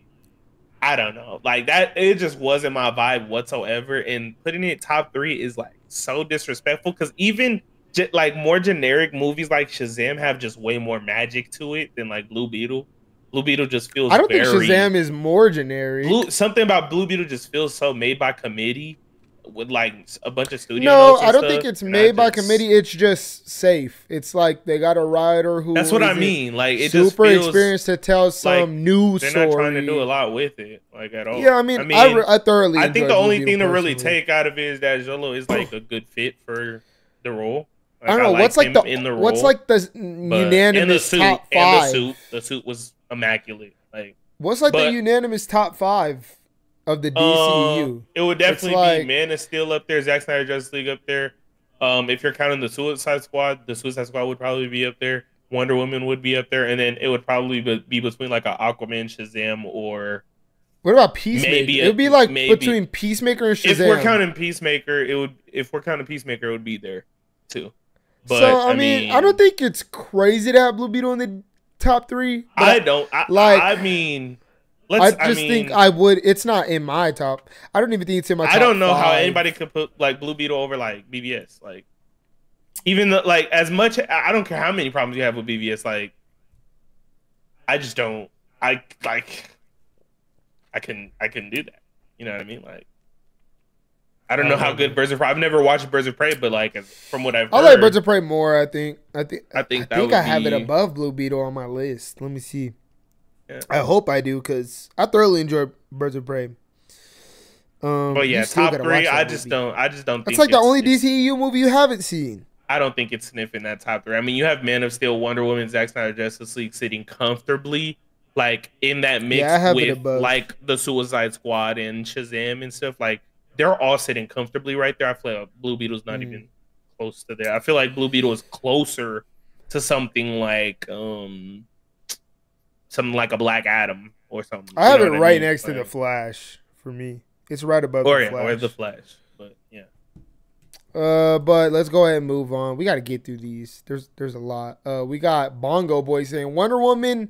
I don't know. Like that, it just wasn't my vibe whatsoever. And putting it top 3 is like so disrespectful because even like more generic movies like Shazam have just way more magic to it than like Blue Beetle. Blue Beetle just feels. I don't think Shazam is more generic. Something about Blue Beetle just feels so made by committee with like a bunch of studio. No, notes and I don't stuff, think it's made by committee. It's just safe. It's like they got a writer who. That's what I mean. Like it super just feels experienced to tell some like new story. They're not trying to do a lot with it, like at all. Yeah, I mean I thoroughly. I think the only thing to really personally. take out of it is that Jolo is like a good fit for the role. Like, I don't know what's like the unanimous top 5. The suit was immaculate. Like what's like the unanimous top 5 of the DCEU? It would definitely be Man of Steel up there, Zack Snyder Justice League up there. If you're counting the Suicide Squad would probably be up there. Wonder Woman would be up there, and then it would probably be between like an Aquaman, Shazam, or what about Peacemaker? It would be like between Peacemaker and Shazam. If we're counting Peacemaker, it would be there too. But so I mean, I don't think it's crazy to have Blue Beetle in the top 3. I think I would. It's not in my top. I don't even think it's in my top 5. I don't know how anybody could put like Blue Beetle over like BVS. Like even like as much. I don't care how many problems you have with BVS. Like I just don't. I can do that. You know what I mean? Like I don't know how good Birds of Prey. I've never watched Birds of Prey, but like from what I've heard, I like Birds of Prey more. I think I have it be above Blue Beetle on my list. Let me see. Yeah. I hope I do because I thoroughly enjoy Birds of Prey. But yeah, top 3. I just don't. Think it's like the only DCEU movie you haven't seen. I don't think it's sniffing that top 3. I mean, you have Man of Steel, Wonder Woman, Zack Snyder Justice League sitting comfortably, like in that mix with like the Suicide Squad and Shazam and stuff. Like they're all sitting comfortably right there. I feel like Blue Beetle's not even close to there. I feel like Blue Beetle is closer to something like a Black Adam or something. I have it right next to the Flash for me. It's right above the Flash. Or the Flash. But yeah. But let's go ahead and move on. We got to get through these. There's a lot. We got Bongo Boy saying Wonder Woman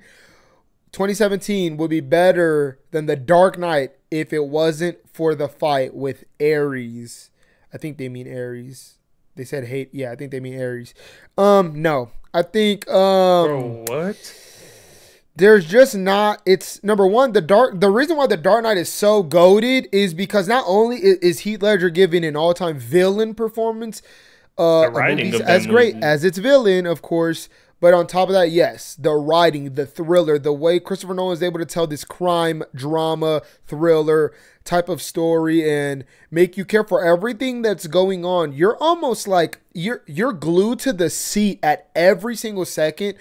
2017 would be better than The Dark Knight if it wasn't for the fight with Ares. I think they mean Ares. They said hate. Yeah, I think they mean Ares. No. I think Bro, what? there's just not. It's number one. The reason why the Dark Knight is so goated is because not only is Heath Ledger giving an all-time villain performance, The writing of that as great movie. as its villain, of course. But on top of that, yes, the writing, the thriller, the way Christopher Nolan is able to tell this crime, drama, thriller type of story and make you care for everything that's going on. You're almost like you're glued to the seat at every single second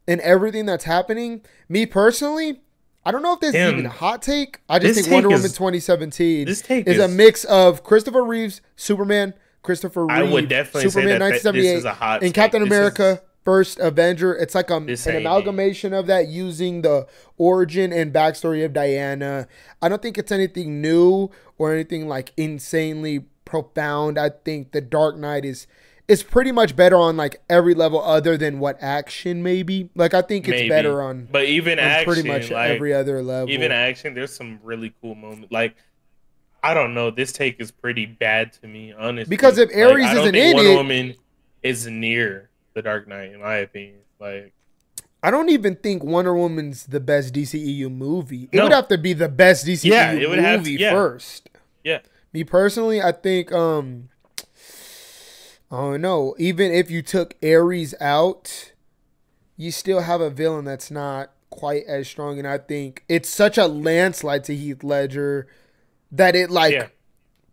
and everything that's happening. Me personally, I don't know if this is even a hot take. I just think Wonder Woman 2017 is a mix of Christopher Reeves, Superman, Christopher Reeve, I would definitely Superman say that this is a 1978, hot and take. Captain America First Avenger. It's like an This ain't amalgamation of that using the origin and backstory of Diana. I don't think it's anything new or anything like insanely profound. I think The Dark Knight is pretty much better on like every level other than what action maybe. Like I think it's better on, but even on action, pretty much like, every other level. even action, there's some really cool moments. Like I don't know, this take is pretty bad to me, honestly. Because if Ares I don't isn't think in Wonder it, Woman is near The Dark Knight, in my opinion. Like I don't even think Wonder Woman's the best DCEU movie. It No. would have to be the best DCEU it would have to, movie yeah. first. Yeah. Me personally, I think I don't know. Even if you took Ares out, you still have a villain that's not quite as strong. And I think it's such a landslide to Heath Ledger that it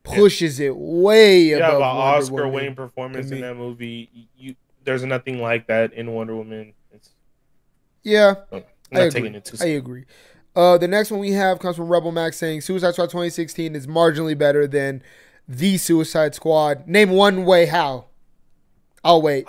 pushes it way above You have an Wonder Oscar-winning Woman. performance in that movie. There's nothing like that in Wonder Woman. Yeah, I'm I not agree. taking it too I agree. The next one we have comes from Rebel Max saying Suicide Squad 2016 is marginally better than the Suicide Squad. Name one way how. I'll wait.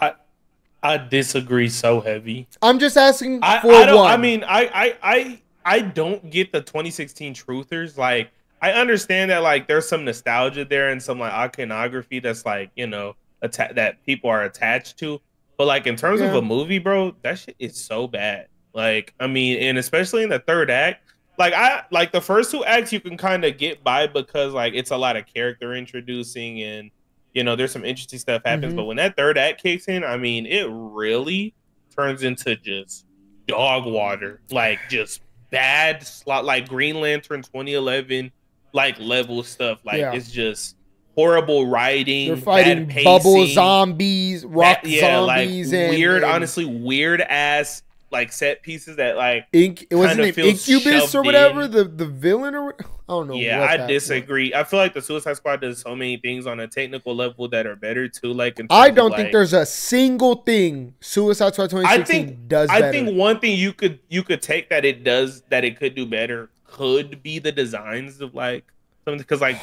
I disagree so heavy. I'm just asking for I don't, one. I mean, I don't get the 2016 truthers. Like, I understand that like there's some nostalgia there and some like iconography that's like, you know, that people are attached to. But like in terms of a movie, bro, that shit is so bad. Like, I mean, and especially in the third act, like the first two acts you can kind of get by because like it's a lot of character introducing and you know there's some interesting stuff happens. But when that third act kicks in, I mean, it really turns into just dog water, like just bad slot, like Green Lantern 2011 like level stuff. Like it's just horrible writing. They're fighting bad bubble pacing, zombies, rock zombies, like and weird, and honestly, weird ass like set pieces that like it wasn't it Incubus or whatever in. the villain or I don't know. Yeah, I disagree. I feel like the Suicide Squad does so many things on a technical level that are better too. Like I don't think there's a single thing Suicide Squad 2016 does better. I think one thing you could take that it does that it could do better could be the designs of like something because like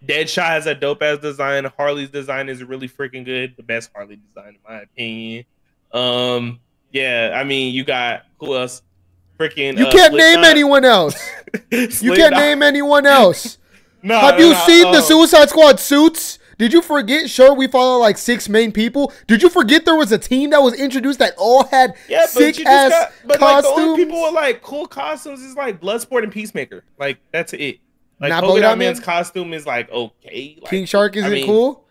Deadshot has a dope ass design. Harley's design is really freaking good. The best Harley design in my opinion. Yeah, I mean you got who else? Freaking you can't name anyone else. You can't name anyone else. Have you seen the Suicide Squad suits? Did you forget? Sure, we follow like 6 main people. Did you forget there was a team that was introduced that all had sick ass costumes? Like the only people with like cool costumes is like Bloodsport and Peacemaker. Like that's it. Like Polka Dot Man's costume is like okay. Like, King Shark isn't cool.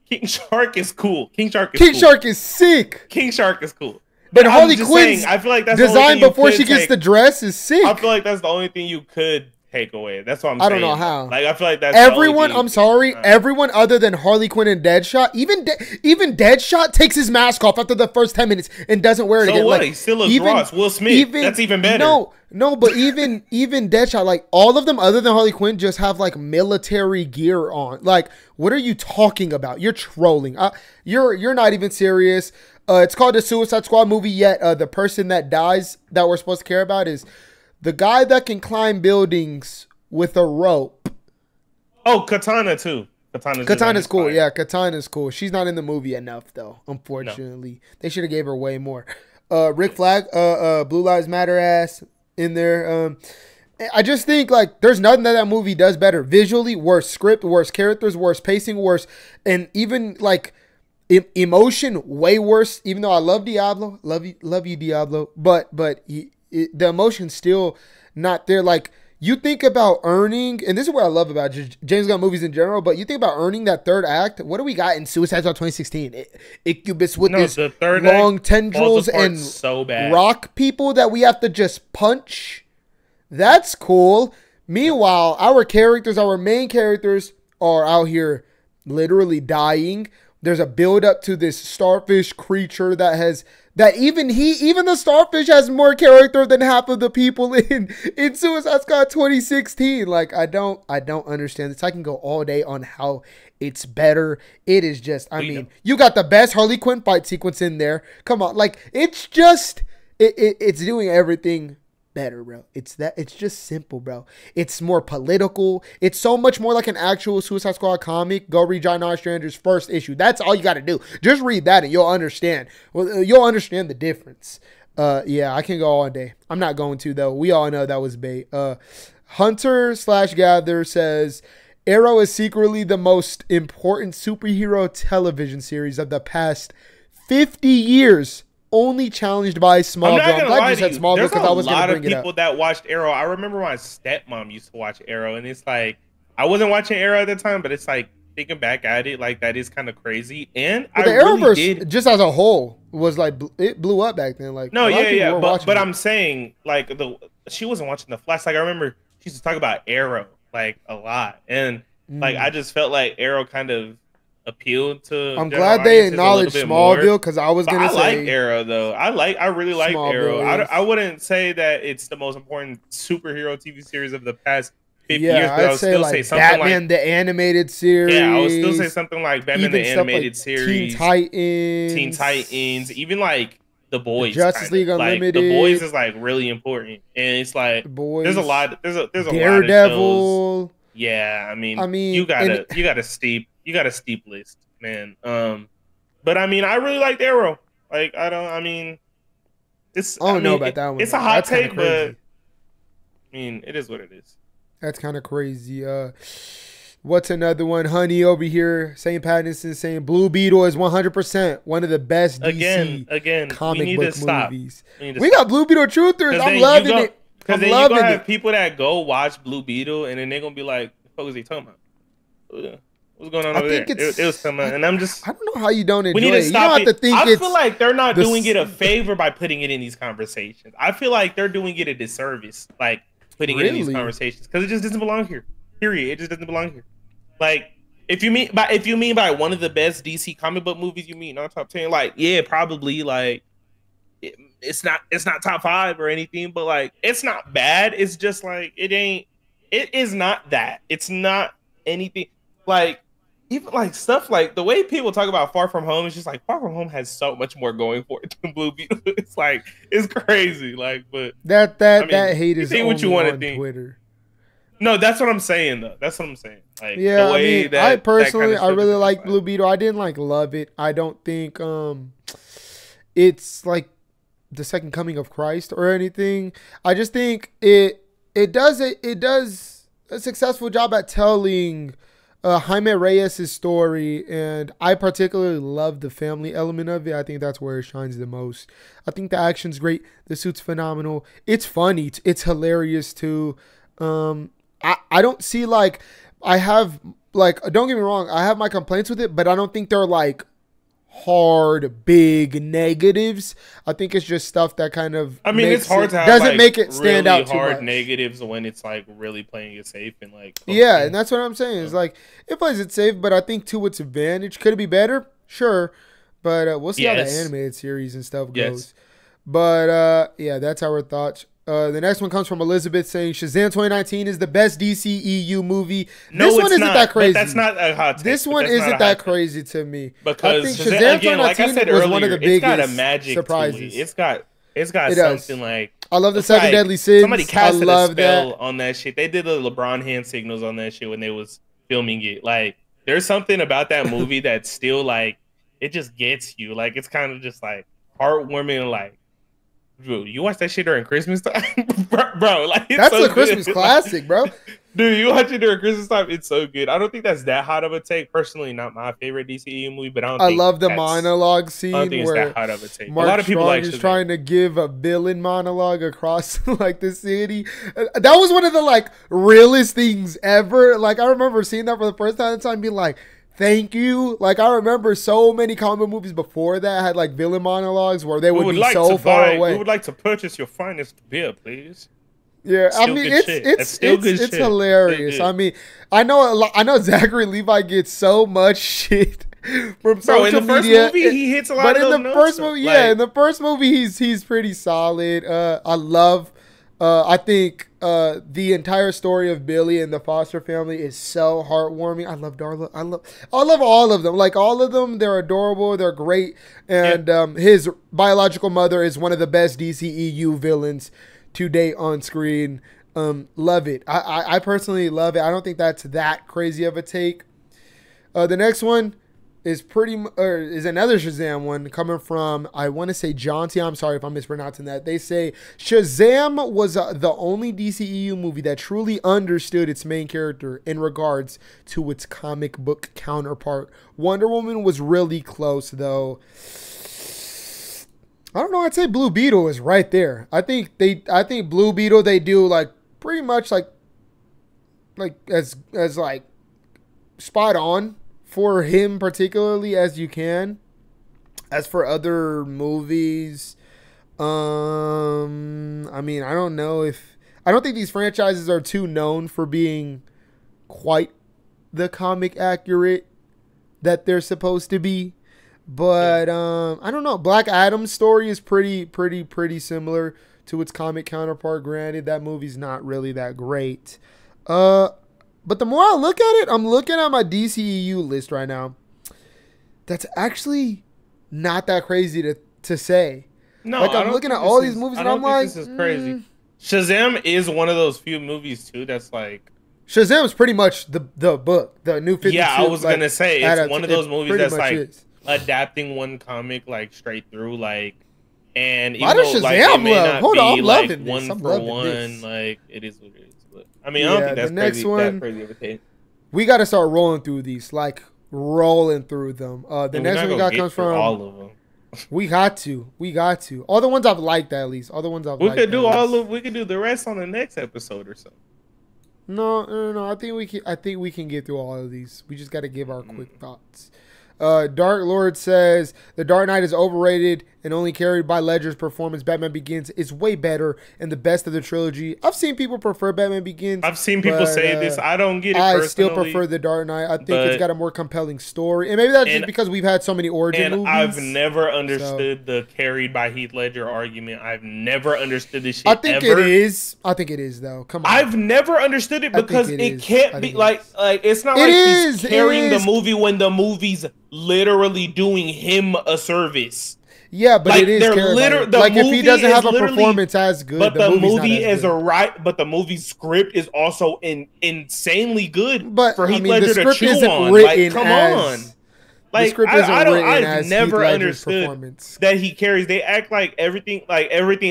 King Shark is cool. King Shark is sick. King Shark is cool. But Harley Quinn's I feel like that's design before she gets the dress is sick. I feel like that's the only thing you could take away. That's what I'm saying. I don't know how. Like I feel like that's everyone. I'm sorry, everyone other than Harley Quinn and Deadshot. Even Deadshot takes his mask off after the first 10 minutes and doesn't wear it again. So what? Like, He still looks Ross. Will Smith. That's even better. No, but even Deadshot, like all of them other than Harley Quinn, just have like military gear on. Like, what are you talking about? You're trolling. You're not even serious. It's called the Suicide Squad movie. Yet the person that dies that we're supposed to care about is the guy that can climb buildings with a rope. Oh, Katana too. Katana's cool. Fire. Yeah, Katana's cool. She's not in the movie enough though. Unfortunately, they should have gave her way more. Rick Flag, Blue Lives Matter ass in there. I just think like there's nothing that movie does better. Visually, worse script, worse characters, worse pacing, worse, and even like emotion, way worse. Even though I love Diablo, love you Diablo, but the emotion's still not there. Like you think about earning, and this is what I love about just James Gunn movies in general, but you think about earning that third act. What do we got in Suicide Squad 2016? Incubus with this the third long act tendrils and so bad. rock people that we have to just punch. That's cool. Meanwhile, our main characters are out here literally dying. There's a build up to this starfish creature even the starfish has more character than half of the people in Suicide Squad 2016. Like, I don't understand this. I can go all day on how it's better. It is just, you got the best Harley Quinn fight sequence in there. Come on, like, it's just it's doing everything better, bro. It's just simple, bro. It's more political. It's so much more like an actual Suicide Squad comic. Go read John Ostrander's first issue. That's all you got to do. Just read that and you'll understand. Well, you'll understand the difference. Yeah, I can go all day. I'm not going to, though. We all know that was bait. Hunter/Gather says, Arrow is secretly the most important superhero television series of the past 50 years. Only challenged by Smallville. I'm glad you said Smallville because I was going to bring it up. There's a lot of people that watched Arrow. I remember my stepmom used to watch Arrow, and it's like, I wasn't watching Arrow at the time, but it's like, thinking back at it, like, that is kind of crazy. And the Arrowverse, just as a whole, was like, it blew up back then. Like, no, yeah. But I'm saying, like, she wasn't watching The Flash. Like, I remember she used to talk about Arrow, like, a lot. And, like, I just felt like Arrow kind of appealed to. I'm glad they acknowledged Smallville because I was gonna say I like Arrow though. I really like Arrow. I wouldn't say that it's the most important superhero TV series of the past 50 years. But I'd say like Batman the animated series. Yeah, I would still say something like Batman the animated series, Teen Titans, even like The Boys, Justice League Unlimited. Like, The Boys is like really important, and it's like there's a lot. There's a Daredevil. lot of shows. Yeah, I mean, you got a steep list, man. But I mean, I really liked Arrow. Like, I don't know about that one. It's a hot take, but I mean, it is what it is. That's kind of crazy. What's another one? Honey over here, St. Pattinson saying Blue Beetle is 100% one of the best DC comic book movies. We got Blue Beetle truthers. I'm loving it. Because then you're going to have people that go watch Blue Beetle, and then they're going to be like, what was he talking about? What's going on over there? It was something, and I don't know how you don't enjoy it. We need to stop it. I feel like they're not doing it a favor by putting it in these conversations. I feel like they're doing it a disservice, like putting it in these conversations, because it just doesn't belong here. Period. It just doesn't belong here. Like, if you mean by one of the best DC comic book movies, you mean not top 10? Like, yeah, probably. Like, it's not top 5 or anything, but like, it's not bad. It's just like it is not that. It's not anything like. Even like stuff like the way people talk about Far From Home is just like Far From Home has so much more going for it than Blue Beetle. It's like, it's crazy. Like, but that hate is only what you want on Twitter. No, that's what I'm saying though. That's what I'm saying. Like, yeah, the way I personally I really like Blue Beetle. I didn't like love it. I don't think it's like the second coming of Christ or anything. I just think it does a successful job at telling Jaime Reyes' story, and I particularly love the family element of it. I think that's where it shines the most. I think the action's great. The suit's phenomenal. It's funny. It's hilarious too. I don't see like I have like, don't get me wrong, I have my complaints with it, but I don't think they're like hard big negatives. I think it's just stuff that kind of it's hard to have doesn't make it stand really out too hard much. Negatives when it's like really playing it safe and like and that's what I'm saying. It's like it plays it safe, but I think to its advantage. Could it be better? Sure, but we'll see how the animated series and stuff goes. But yeah, that's our thoughts. The next one comes from Elizabeth saying Shazam 2019 is the best DCEU movie. This one isn't that crazy. That's not a hot take. This one isn't that crazy to me. Because I think Shazam 2019 like I said earlier, was one of the biggest it's got a magic surprises. It's got something like, I love the Seven Deadly Sins. Somebody casted a spell on that shit. They did the LeBron hand signals on that shit when they was filming it. Like, there's something about that movie that's still like, it just gets you. Like, it's kind of just like heartwarming. Like, bro, you watch that shit during Christmas time, bro. Like, that's a Christmas classic, bro. Dude, you watch it during Christmas time, it's so good. I don't think that's that hot of a take. Personally, not my favorite DCEU movie, but I love the monologue I scene don't think it's that where hot of a take. A Mark lot of people Strong like is Shazam. trying to give a villain monologue across like the city. That was one of the like realest things ever. Like I remember seeing that for the first time and being like, thank you. Like I remember so many comic movies before that had like villain monologues where they would be so far away. We would like to purchase your finest beer, please. Yeah, I mean it's hilarious. I mean, I know Zachary Levi gets so much shit from social media. First movie, he hits a lot. But in the first movie, in the first movie, he's pretty solid. I love. I think the entire story of Billy and the Foster family is so heartwarming. I love Darla. I love all of them. Like all of them, they're adorable. They're great. And his biological mother is one of the best DCEU villains to date on screen. Love it. I personally love it. I don't think that's that crazy of a take. The next one is is another Shazam one coming from, I want to say Jonty. I'm sorry if I'm mispronouncing that. They say Shazam was the only DCEU movie that truly understood its main character in regards to its comic book counterpart. Wonder Woman was really close though. I don't know. I'd say Blue Beetle is right there. I think Blue Beetle, they do like pretty much like as like spot on for him particularly as you can. As for other movies, I mean, I don't think these franchises are too known for being quite the comic accurate that they're supposed to be. But I don't know. Black Adam's story is pretty similar to its comic counterpart. Granted, that movie's not really that great. But the more I look at it, I'm looking at my DCEU list right now. That's actually not that crazy to say. No, like I'm looking at all these movies and I'm like, this is crazy. Shazam is one of those few movies too that's like. Shazam is pretty much the book, the New 52. Yeah, I was gonna say it's one of those movies that's like. Is. Adapting one comic like straight through, like, and even why does though, Shazam like, it may not Hold on, be I'm like loving one this. for one, like it is what it is. But I mean, I don't think that's crazy. That's crazy of a take. We got to start rolling through these, like rolling through them. The next one we got comes from all of them. We got to. All the ones I've liked, at least. All the ones I've liked. We could do the rest on the next episode or something. No. I think we can get through all of these. We just got to give our quick thoughts. Dark Lord says The Dark Knight is overrated and only carried by Ledger's performance. Batman Begins is way better and the best of the trilogy. I've seen people prefer Batman Begins. I've seen people say this. I don't get it I personally. still prefer The Dark Knight. I think it's got a more compelling story. And maybe that's just because we've had so many origin movies. I've never understood the carried by Heath Ledger argument. I've never understood this shit I think it is, though. Come on. I've never understood it because it can't be like it's not like he's carrying the movie when the movie's literally doing him a service. Yeah, but like, it is like if he doesn't have a performance as good, but the movie is but the movie's script is also insanely good for Heath Ledger to chew on. Like, come on. Like I've never understood that he carries. They act like everything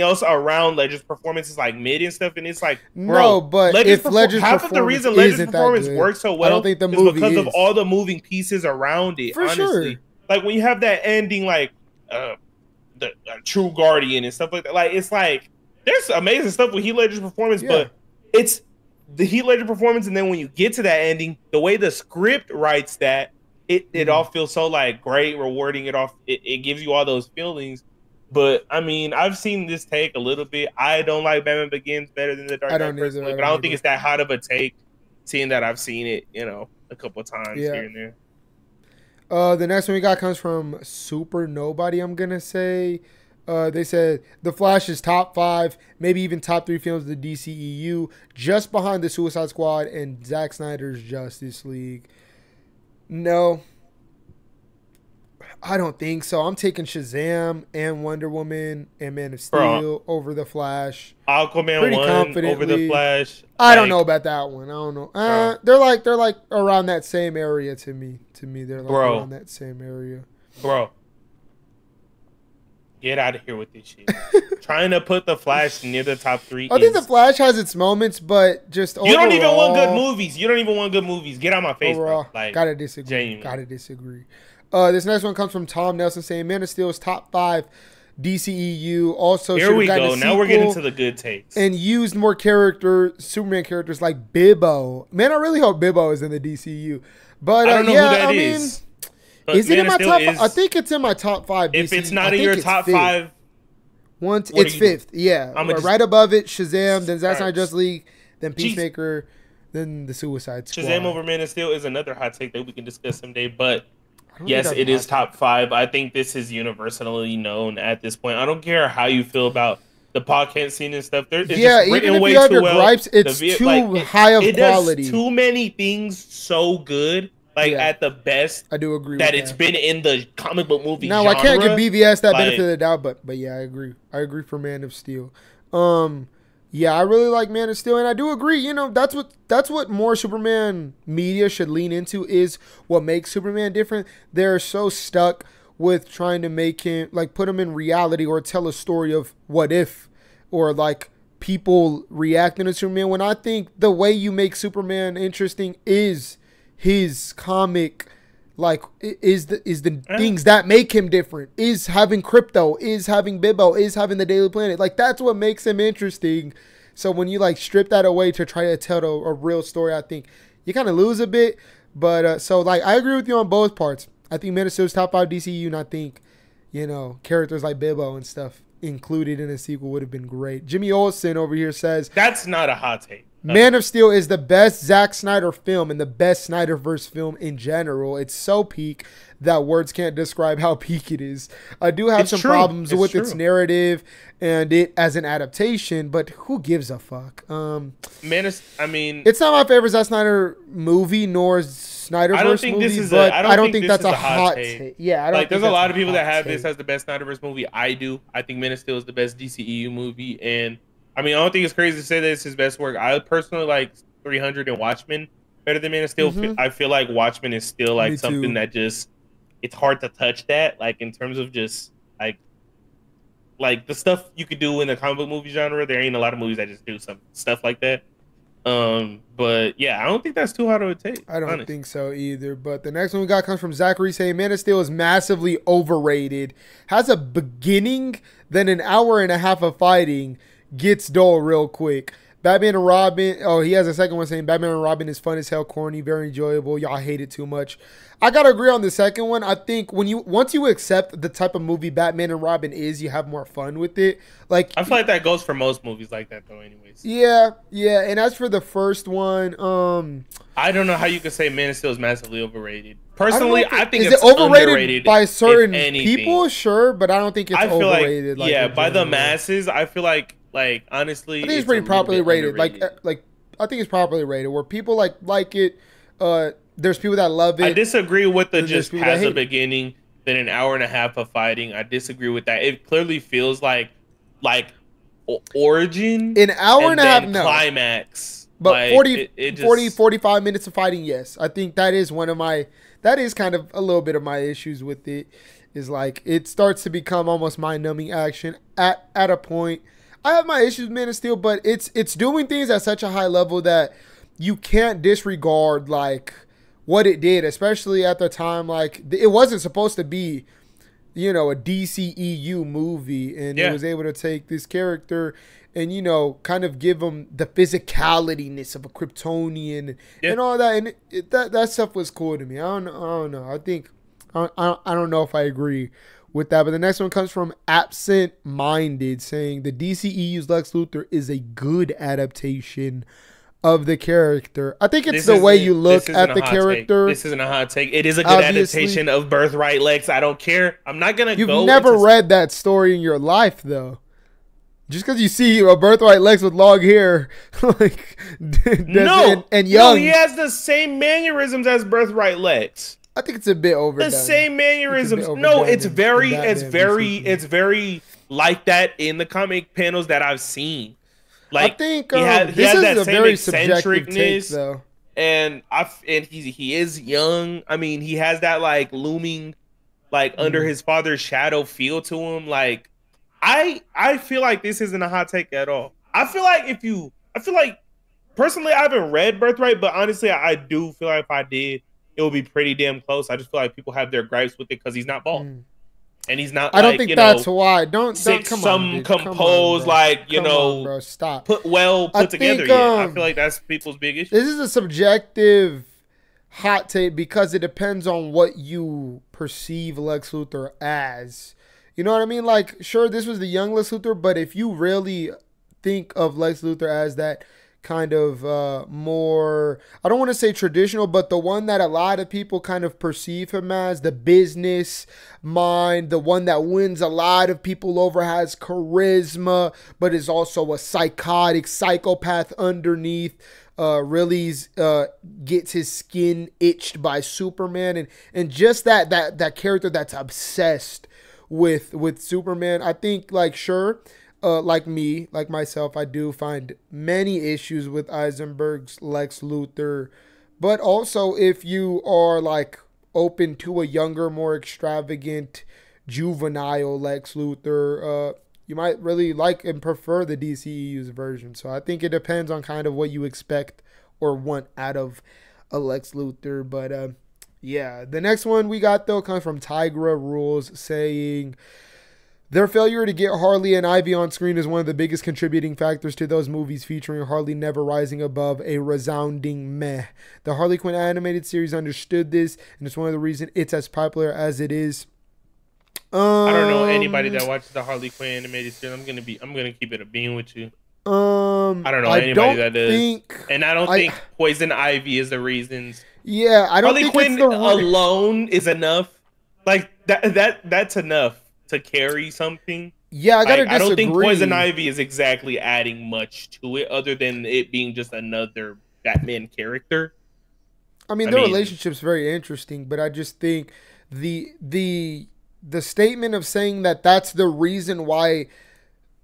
else around Ledger's performance is like mid and stuff, and it's like, bro, but if Ledger's half of the reason Ledger's performance works so well I don't think the movie is because of all the moving pieces around it. For honestly, sure. Like when you have that ending, like the True Guardian and stuff like that. Like it's like there's amazing stuff with Heath Ledger's performance, but it's the Heath Ledger performance, and then when you get to that ending, the way the script writes that. It all feels so like great, rewarding. It gives you all those feelings. But I mean, I've seen this take a little bit. I don't like Batman Begins better than The Dark Knight personally, but I don't think it's that hot of a take, seeing that I've seen it, a couple of times here and there. The next one we got comes from Super Nobody, I'm gonna say. They said The Flash is top 5, maybe even top 3 films of the DCEU, just behind the Suicide Squad and Zack Snyder's Justice League. No, I don't think so. I'm taking Shazam and Wonder Woman and Man of Steel over The Flash. Aquaman won over The Flash. I don't know about that one. I don't know. They're like around that same area to me. They're like around that same area. Bro, get out of here with this shit. trying to put the Flash near the top 3. I think the Flash has its moments, but just overall, you don't even want good movies. You don't even want good movies. Get out my face, overall, bro. Like, gotta disagree. genuine. Gotta disagree. This next one comes from Tom Nelson saying Man of Steel is top 5 DCEU. Also, here we go. Now we're getting to the good takes. And used more Superman characters like Bibbo. Man, I really hope Bibbo is in the DCEU. But I don't know who that is. Is it in my top? I think it's in my top 5. If it's not in your top 5, it's 5th. Yeah, right above it, Shazam, then Zack Snyder Justice League, then Peacemaker, then the Suicide Squad. Shazam over Man of Steel is another hot take that we can discuss someday. But yes, it is top 5. I think this is universally known at this point. I don't care how you feel about the podcast scene and stuff. It's just even if you have your gripes, it's too high of quality. Does too many things so good. At the best, I do agree that with it's been in the comic book movie genre. I can't give BVS that benefit of the doubt, but yeah, I agree. I agree for Man of Steel. Yeah, I really like Man of Steel, and I do agree. You know, that's what more Superman media should lean into, is what makes Superman different. They're so stuck with trying to make him, like, put him in reality or tell a story of what if, or like people reacting to Superman. When I think the way you make Superman interesting is his comic, like, is the things that make him different, is having crypto, is having Bibbo, is having the Daily Planet. Like, that's what makes him interesting. So when you like strip that away to try to tell a real story, I think you kind of lose a bit. But so like, I agree with you on both parts. I think Man of Steel is top 5 DCU, and I think, you know, characters like Bibbo and stuff included in a sequel would have been great. Jimmy Olsen over here says that's not a hot take. Man of Steel is the best Zack Snyder film and the best Snyderverse film in general. It's so peak that words can't describe how peak it is. I do have some problems with its narrative and it as an adaptation, but who gives a fuck? It's not my favorite Zack Snyder movie, nor Snyderverse movie, but I don't think that's a hot take. Yeah, I don't think there's a lot of people that have this as the best Snyderverse movie. I do. I think Man of Steel is the best DCEU movie, and I mean, I don't think it's crazy to say that it's his best work. I personally like 300 and Watchmen better than Man of Steel. I feel like Watchmen is still like something that just, it's hard to touch that, like in terms of just like the stuff you could do in the comic book movie genre. There ain't a lot of movies that just do some stuff like that. But yeah, I don't think that's too hard of a take. I don't think so either. But the next one we got comes from Zachary saying Man of Steel is massively overrated. Has a beginning, then an hour and a half of fighting, gets dull real quick. Batman and Robin. Oh, he has a second one saying Batman and Robin is fun as hell, corny, very enjoyable. Y'all hate it too much. I gotta agree on the second one. I think once you accept the type of movie Batman and Robin is, you have more fun with it. Like, I feel like that goes for most movies like that though. Anyways. Yeah. And as for the first one, I don't know how you could say Man of Steel is massively overrated. Personally, I think it's overrated by certain people, sure, but I don't think it's overrated. Like, by the masses, I feel like honestly, I think it's pretty properly rated. Like I think it's properly rated. Where people like it, there's people that love it. I disagree with the just has a beginning, then an hour and a half of fighting. I disagree with that. It clearly feels like origin, an hour and a half, climax. But 45 minutes of fighting, yes. I think that is that is kind of a little bit of my issues with it. Is like it starts to become almost mind-numbing action at a point. I have my issues with Man of Steel, but it's doing things at such a high level that you can't disregard like what it did, especially at the time. Like, it wasn't supposed to be, you know, a DCEU movie, and it was able to take this character and, you know, kind of give him the physicalityness of a Kryptonian and all that, and that stuff was cool to me. I don't know. I think I don't know if I agree with that. But the next one comes from Absent Minded saying the DCEU's Lex Luthor is a good adaptation of the character. I think it's the way you look at the character. This isn't a hot take. It is a good adaptation of Birthright Lex. I don't care. I'm not gonna. You've never read that story in your life, though. Just because you see a Birthright Lex with long hair, like and young. No, he has the same mannerisms as Birthright Lex. I think it's a bit overdone. The same mannerisms. No, it's very like that in the comic panels that I've seen. Like, I think he has that a same very subjective take, though. And he is young. I mean, he has that like looming, like under his father's shadow feel to him. Like, I feel like this isn't a hot take at all. I feel like personally, I haven't read Birthright, but honestly, I do feel like if I did, it would be pretty damn close. I just feel like people have their gripes with it because he's not bald. And he's not. I don't think that's why. Don't come some on, composed, bro. Stop. Put together. I feel like that's people's big issue. This is a subjective hot take because it depends on what you perceive Lex Luthor as. You know what I mean? Like, sure, this was the young Lex Luthor, but if you really think of Lex Luthor as that kind of more, I don't want to say traditional, but the one that a lot of people kind of perceive him as, the business mind, the one that wins a lot of people over, has charisma, but is also a psychotic psychopath underneath, really gets his skin itched by Superman, and just that character that's obsessed with Superman. I think, like, sure, like myself, I do find many issues with Eisenberg's Lex Luthor. But also, if you are, like, open to a younger, more extravagant, juvenile Lex Luthor, you might really like and prefer the DCEU's version. So I think it depends on kind of what you expect or want out of a Lex Luthor. But yeah, the next one we got, though, comes from Tigra Rules, saying their failure to get Harley and Ivy on screen is one of the biggest contributing factors to those movies featuring Harley never rising above a resounding meh. The Harley Quinn animated series understood this, and it's one of the reasons it's as popular as it is. I don't know anybody that watches the Harley Quinn animated series. I'm gonna keep it a bean with you. I don't know anybody that does, and I don't think Poison Ivy is the reasons. Yeah, I don't think Harley Quinn alone is enough. Like that's enough to carry something. Yeah, I gotta disagree. I don't think Poison Ivy is exactly adding much to it, other than it being just another Batman character. I mean, their relationship's very interesting, but I just think the statement of saying that that's the reason why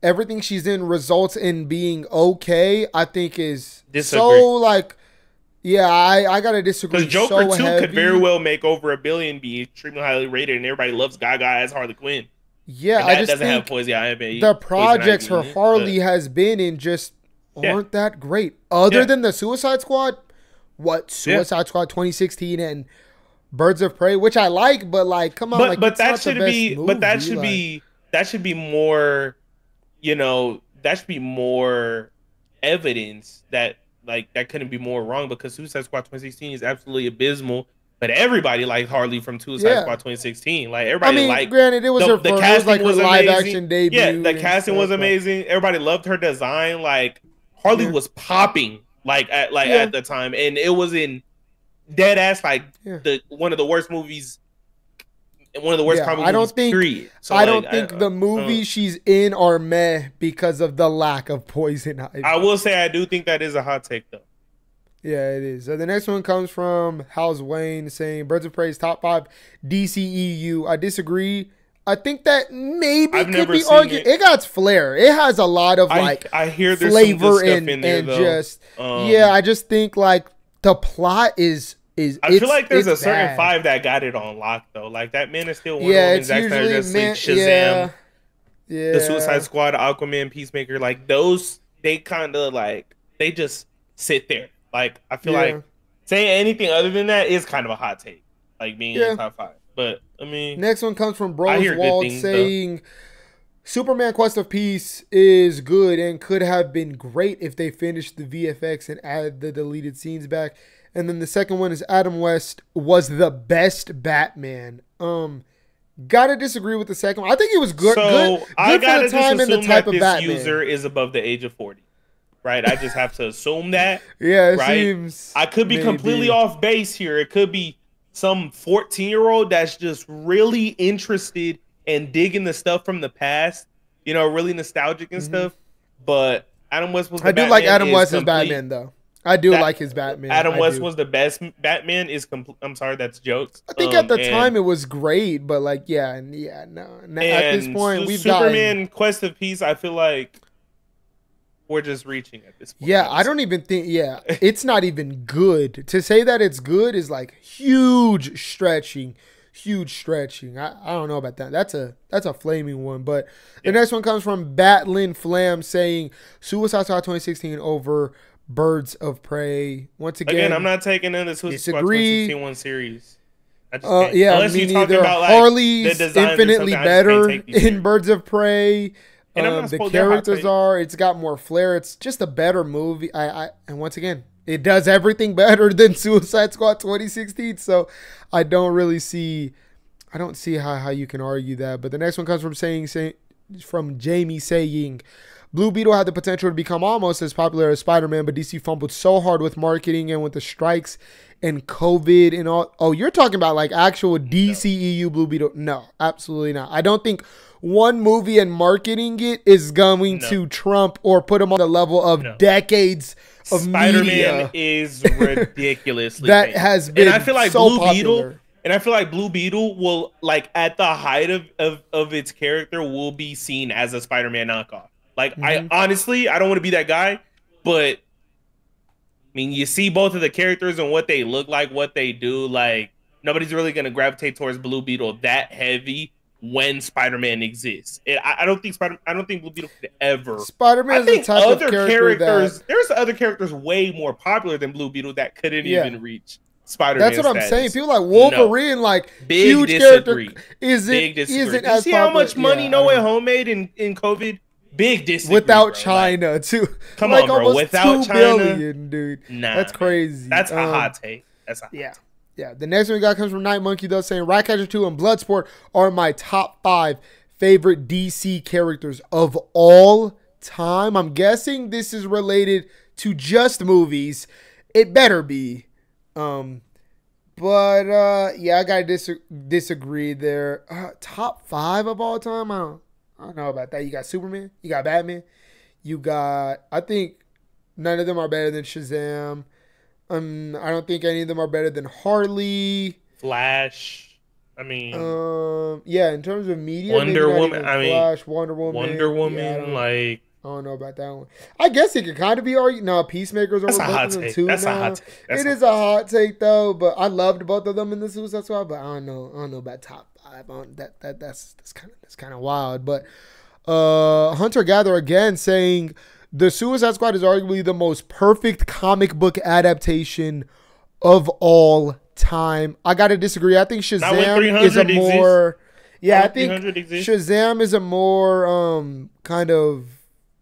everything she's in results in being okay, I think is so, like, yeah, I gotta disagree. Because Joker so 2 heavy. could very well make over $1 billion, be extremely highly rated, and everybody loves Gaga as Harley Quinn. Yeah, and I just doesn't think have Poison Ivy. The projects her Harley has been in just aren't that great. Other than the Suicide Squad, Suicide Squad 2016 and Birds of Prey, which I like, but like, come on, but that should be more, you know, that should be more evidence that, like, that couldn't be more wrong, because Suicide Squad 2016 is absolutely abysmal. But everybody liked Harley from Suicide Squad 2016. Like, everybody liked. Granted, it was her first, casting was like, her live action debut. Yeah, the casting was amazing. Everybody loved her design. Like, Harley was popping at the time, and it was in dead ass one of the worst movies, one of the worst comic movies. Period. So I don't think the movies she's in are meh because of the lack of Poison Ivy. I will say I do think that is a hot take, though. Yeah, it is. So the next one comes from House Wayne, saying Birds of Prey's top 5 DCEU. I disagree. I think that maybe could be argued. It got flair. It has a lot of I hear there's flavor some good stuff in there, and though. Just I just think like the plot is. I feel like there's a certain 5 that got it on lock, though. Like that Man of Steel, Wonder Woman, Zack Snyder Justice League, Shazam, the Suicide Squad, Aquaman, Peacemaker. Like those, they kind of like they just sit there. Like, I feel like saying anything other than that is kind of a hot take, like being in the top 5. But I mean, next one comes from Broswald, saying Superman Quest of Peace is good and could have been great if they finished the VFX and added the deleted scenes back. And then the second one is Adam West was the best Batman. Gotta disagree with the second one. I think it was good. So good I gotta for the time and the type of this Batman. User is above the age of 40. Right, I just have to assume that. It seems. I could be completely off base here. It could be some 14-year-old that's just really interested and digging the stuff from the past. You know, really nostalgic and stuff. But Adam West was. I do like Adam West as Batman, though. I do like his Batman. Adam West was the best Batman. I'm sorry, that's jokes. I think at the time it was great, but like, no. At this point, we've got Superman Quest of Peace. I feel like we're just reaching at this point. Yeah, I don't even think. Yeah, it's not even good. To say that it's good is like huge stretching, huge stretching. I don't know about that. That's a flaming one. But the next one comes from Batlin Flam saying Suicide Squad 2016 over Birds of Prey. Once again, I'm not taking in the Suicide Squad 2016 one series. I just can't. Yeah, unless me you're talking neither. about like Harley's the designs infinitely or better I just can't take these in Birds of Prey. The characters are. It's got more flair. It's just a better movie. And once again, it does everything better than Suicide Squad 2016. So I don't see how you can argue that. But the next one comes from Jamie saying, Blue Beetle had the potential to become almost as popular as Spider-Man, but DC fumbled so hard with marketing and with the strikes and COVID and all. Oh, you're talking about like actual DCEU Blue Beetle? No, absolutely not. I don't think one movie and marketing it is going to trump or put them on the level of decades of Spider-Man media. Is ridiculously that famous. Has been and I feel like so Blue popular. Beetle. And I feel like Blue Beetle will, like, at the height of its character, will be seen as a Spider-Man knockoff. Like, I honestly don't want to be that guy, but I mean, you see both of the characters and what they look like, what they do. Like, nobody's really gonna gravitate towards Blue Beetle that heavy when Spider-Man exists. I don't think Blue Beetle could ever. Spider-Man is the type of character there's other characters way more popular than Blue Beetle that couldn't even reach Spider-Man. That's what status. I'm saying. People like Wolverine, like big huge disagree. Character, isn't you as see popular. how much money No Way Home made in COVID? Big disagree. Without bro. China, like, too. Come like on, bro. almost Without 2 China, billion, dude. Nah, that's crazy. That's a hot take. That's a hot take. Yeah. The next one we got comes from Night Monkey, though, saying Ratcatcher 2 and Bloodsport are my top 5 favorite DC characters of all time. I'm guessing this is related to just movies. It better be. But I gotta disagree there. Top 5 of all time? I don't know about that. You got Superman. You got Batman. You got, I think none of them are better than Shazam. I don't think any of them are better than Harley. Flash. I mean, in terms of media, Wonder Woman. Flash, Wonder Woman. Like, I don't know about that one. I guess it could kind of be argued. No, Peacemaker's over both of them too. That's a hot take. It is a hot take though, but I loved both of them in the Suicide Squad. But I don't know about top 5. That's kind of wild. But Hunter Gather again saying the Suicide Squad is arguably the most perfect comic book adaptation of all time. I gotta disagree. I think Shazam is a more. Yeah, I think Shazam is a more kind of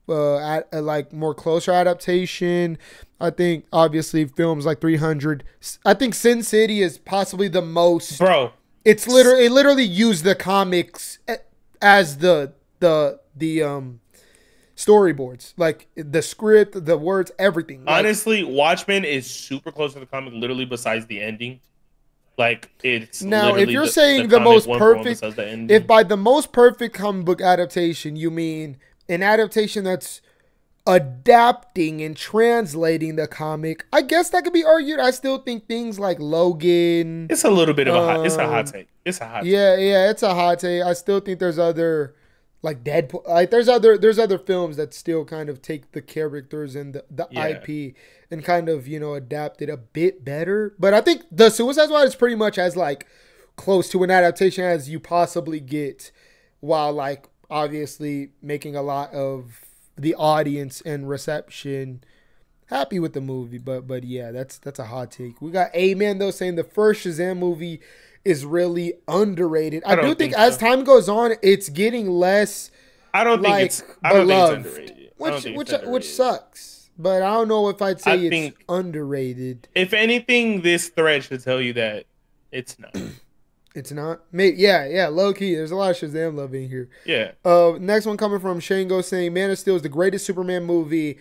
like more closer adaptation. I think obviously films like 300. I think Sin City is possibly the most. Bro, it literally used the comics as the storyboards, like the script, the words, everything. Honestly, Watchmen is super close to the comic, literally besides the ending. Like, it's now if you're saying the most perfect, if by the most perfect comic book adaptation you mean an adaptation that's adapting and translating the comic, I guess that could be argued. I still think things like Logan. It's a little bit of a hot. It's a hot take. It's a hot. Yeah, it's a hot take. I still think there's other, like Deadpool. Like there's other films that still kind of take the characters and the IP and kind of adapt it a bit better. But I think the Suicide Squad is pretty much as like close to an adaptation as you possibly get, while like obviously making a lot of the audience and reception happy with the movie. But yeah, that's a hot take. We got Amen though saying the first Shazam movie is really underrated. I do think as time goes on, it's getting less. I don't think it's underrated. Which sucks. But I don't know if I'd say it's underrated. If anything, this thread should tell you that it's not. It's not? Maybe, yeah, low key. There's a lot of Shazam love in here. Yeah. Next one coming from Shango saying Man of Steel is the greatest Superman movie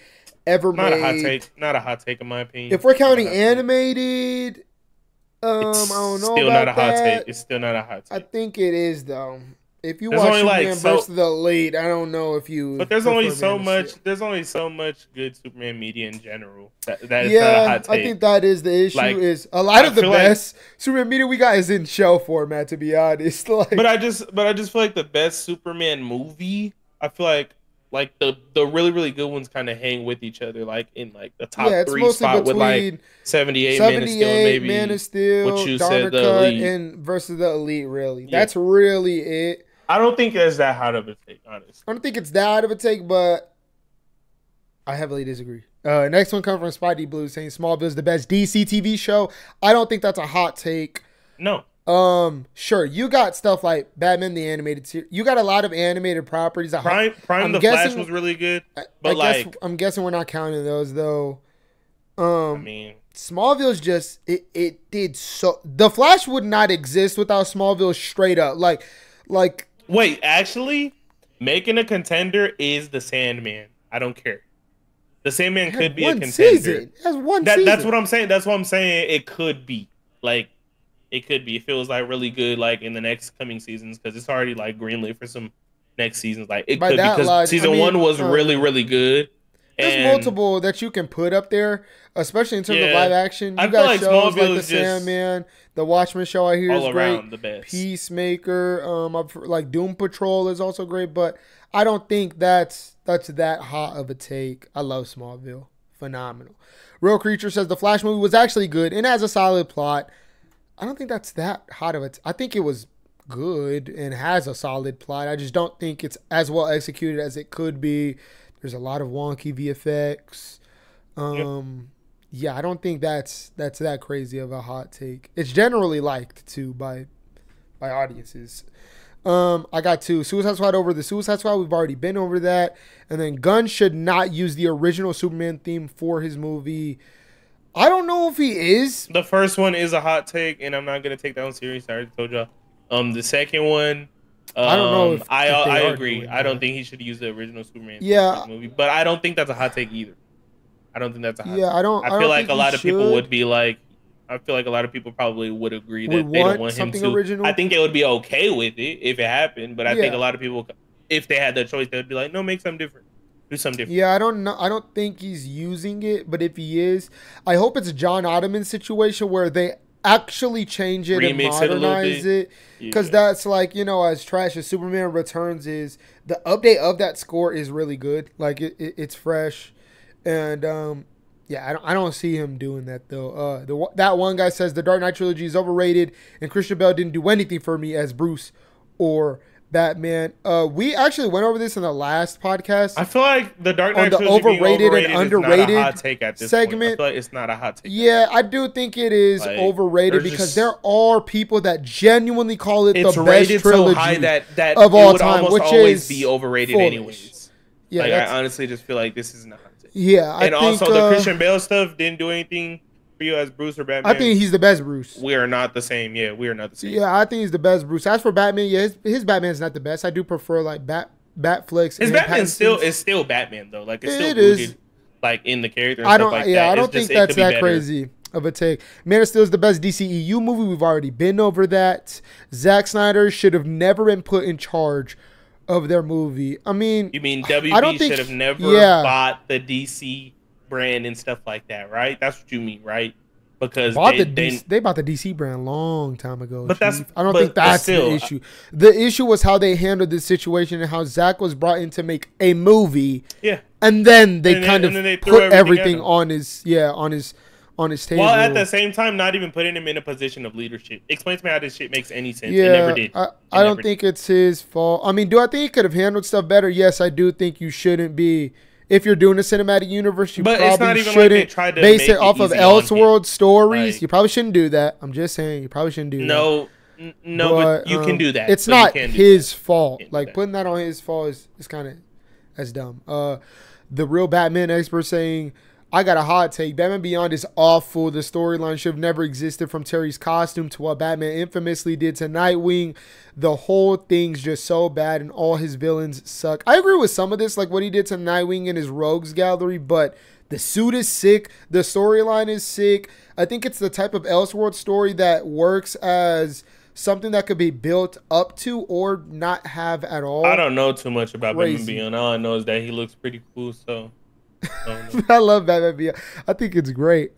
ever made. Not a hot take in my opinion. If we're counting animated, I don't know about that. It's still not a hot take. I think it is though. If you watch Superman versus the Elite, I don't know if you. But there's only so much. There's only so much good Superman media in general. That is not a hot take. I think that is the issue. Is a lot of the best Superman media we got is in show format. To be honest, but I just feel like the best Superman movie. I feel like like the really really good ones kind of hang with each other, like in like the top Yeah, it's three mostly spot with like between 78 Man of Steel and 78, Man maybe of Steel, what you Donner said, the Cut, Elite. and versus the Elite. Really, Yeah. that's really it. I don't think that's that hot of a take, honestly. I don't think it's that of a take, but I heavily disagree. Next one comes from Spidey Blue saying Smallville is the best DC TV show. I don't think that's a hot take. No. Sure, you got stuff like Batman the Animated Series. You got a lot of animated properties. Prime the Flash was really good, but I'm guessing we're not counting those though. I mean, Smallville's just it did so. The Flash would not exist without Smallville. Straight up, like. Wait, actually, making a contender is the Sandman. I don't care. The Sandman could be a contender. Season. That's one season. That's what I'm saying. That's what I'm saying. It could be like. It could be. It feels like really good, like in the next coming seasons, because it's already like greenlit for some next seasons. Like it could because season one was really, really good. There's multiple that you can put up there, especially in terms of live action. You got like shows like The Sandman, the Watchmen show. I hear is great. The best. Peacemaker, like Doom Patrol is also great, but I don't think that's that hot of a take. I love Smallville, phenomenal. Real Creature says the Flash movie was actually good and has a solid plot. I don't think that's that hot of a. I think it was good and has a solid plot. I just don't think it's as well executed as it could be. There's a lot of wonky VFX. Yeah, I don't think that's that crazy of a hot take. It's generally liked too by audiences. I got two. Suicide Squad over the Suicide Squad. We've already been over that. And then Gunn should not use the original Superman theme for his movie. I don't know if he is. The first one is a hot take, and I'm not gonna take that one serious. I already told y'all. The second one, I don't know. If I agree. I don't think he should use the original Superman movie, but I don't think that's a hot take either. I don't think that's a hot take. I feel like a lot of people would be like. I feel like a lot of people probably would agree that they don't want him to. Original? I think they would be okay with it if it happened, but I think a lot of people, if they had that choice, they would be like, no, make something different. Do something different. Yeah, I don't know. I don't think he's using it, but if he is, I hope it's a John Ottoman situation where they actually change it and modernize it. Because that's like, as trash as Superman Returns is, the update of that score is really good. Like, it's fresh. And, I don't see him doing that, though. That one guy says the Dark Knight trilogy is overrated, and Christian Bale didn't do anything for me as Bruce or Batman. We actually went over this in the last podcast. I feel like the Dark Knight trilogy overrated and underrated is not a hot take at this segment. Point. I feel like it's not a hot take. Yeah, I do think it is overrated because there are people that genuinely call it the best trilogy so high that of all time, which always is be overrated anyways. Yeah, I honestly just feel like this is not. Yeah, and also the Christian Bale stuff didn't do anything for you as Bruce or Batman. I think he's the best Bruce. We are not the same. Yeah, we are not the same. Yeah, I think he's the best Bruce. As for Batman, yeah, his Batman's not the best. I do prefer like Batflex. His Batman is still Batman though. Like it's still rooted, like in the character. And I don't. I don't think that's that crazy of a take. Man of Steel is the best DCEU movie. We've already been over that. Zack Snyder should have never been put in charge of their movie. I mean, you mean WB should have never bought the DC brand and stuff like that, right? That's what you mean, right? Because they bought the DC brand a long time ago. But I don't think that's the issue. The issue was how they handled this situation and how Zack was brought in to make a movie. Yeah, and then they put everything on his table. While at the same time, not even putting him in a position of leadership. Explain to me how this shit makes any sense. Yeah, it never did. I don't think it's his fault. I mean, do I think he could have handled stuff better? Yes, I do think you shouldn't be. If you're doing a cinematic universe, you probably shouldn't base it off of Elseworld stories. Like, you probably shouldn't do that. I'm just saying, you probably shouldn't do that. No, but you can do that. It's not his fault. Like, putting that on his fault is kind of that's dumb. The real Batman expert saying, I got a hot take. Batman Beyond is awful. The storyline should have never existed, from Terry's costume to what Batman infamously did to Nightwing. The whole thing's just so bad and all his villains suck. I agree with some of this, like what he did to Nightwing in his Rogues Gallery, but the suit is sick. The storyline is sick. I think it's the type of Elseworld story that works as something that could be built up to or not have at all. I don't know too much about Batman Beyond. All I know is that he looks pretty cool, so... I love Batman Beyond. I think it's great.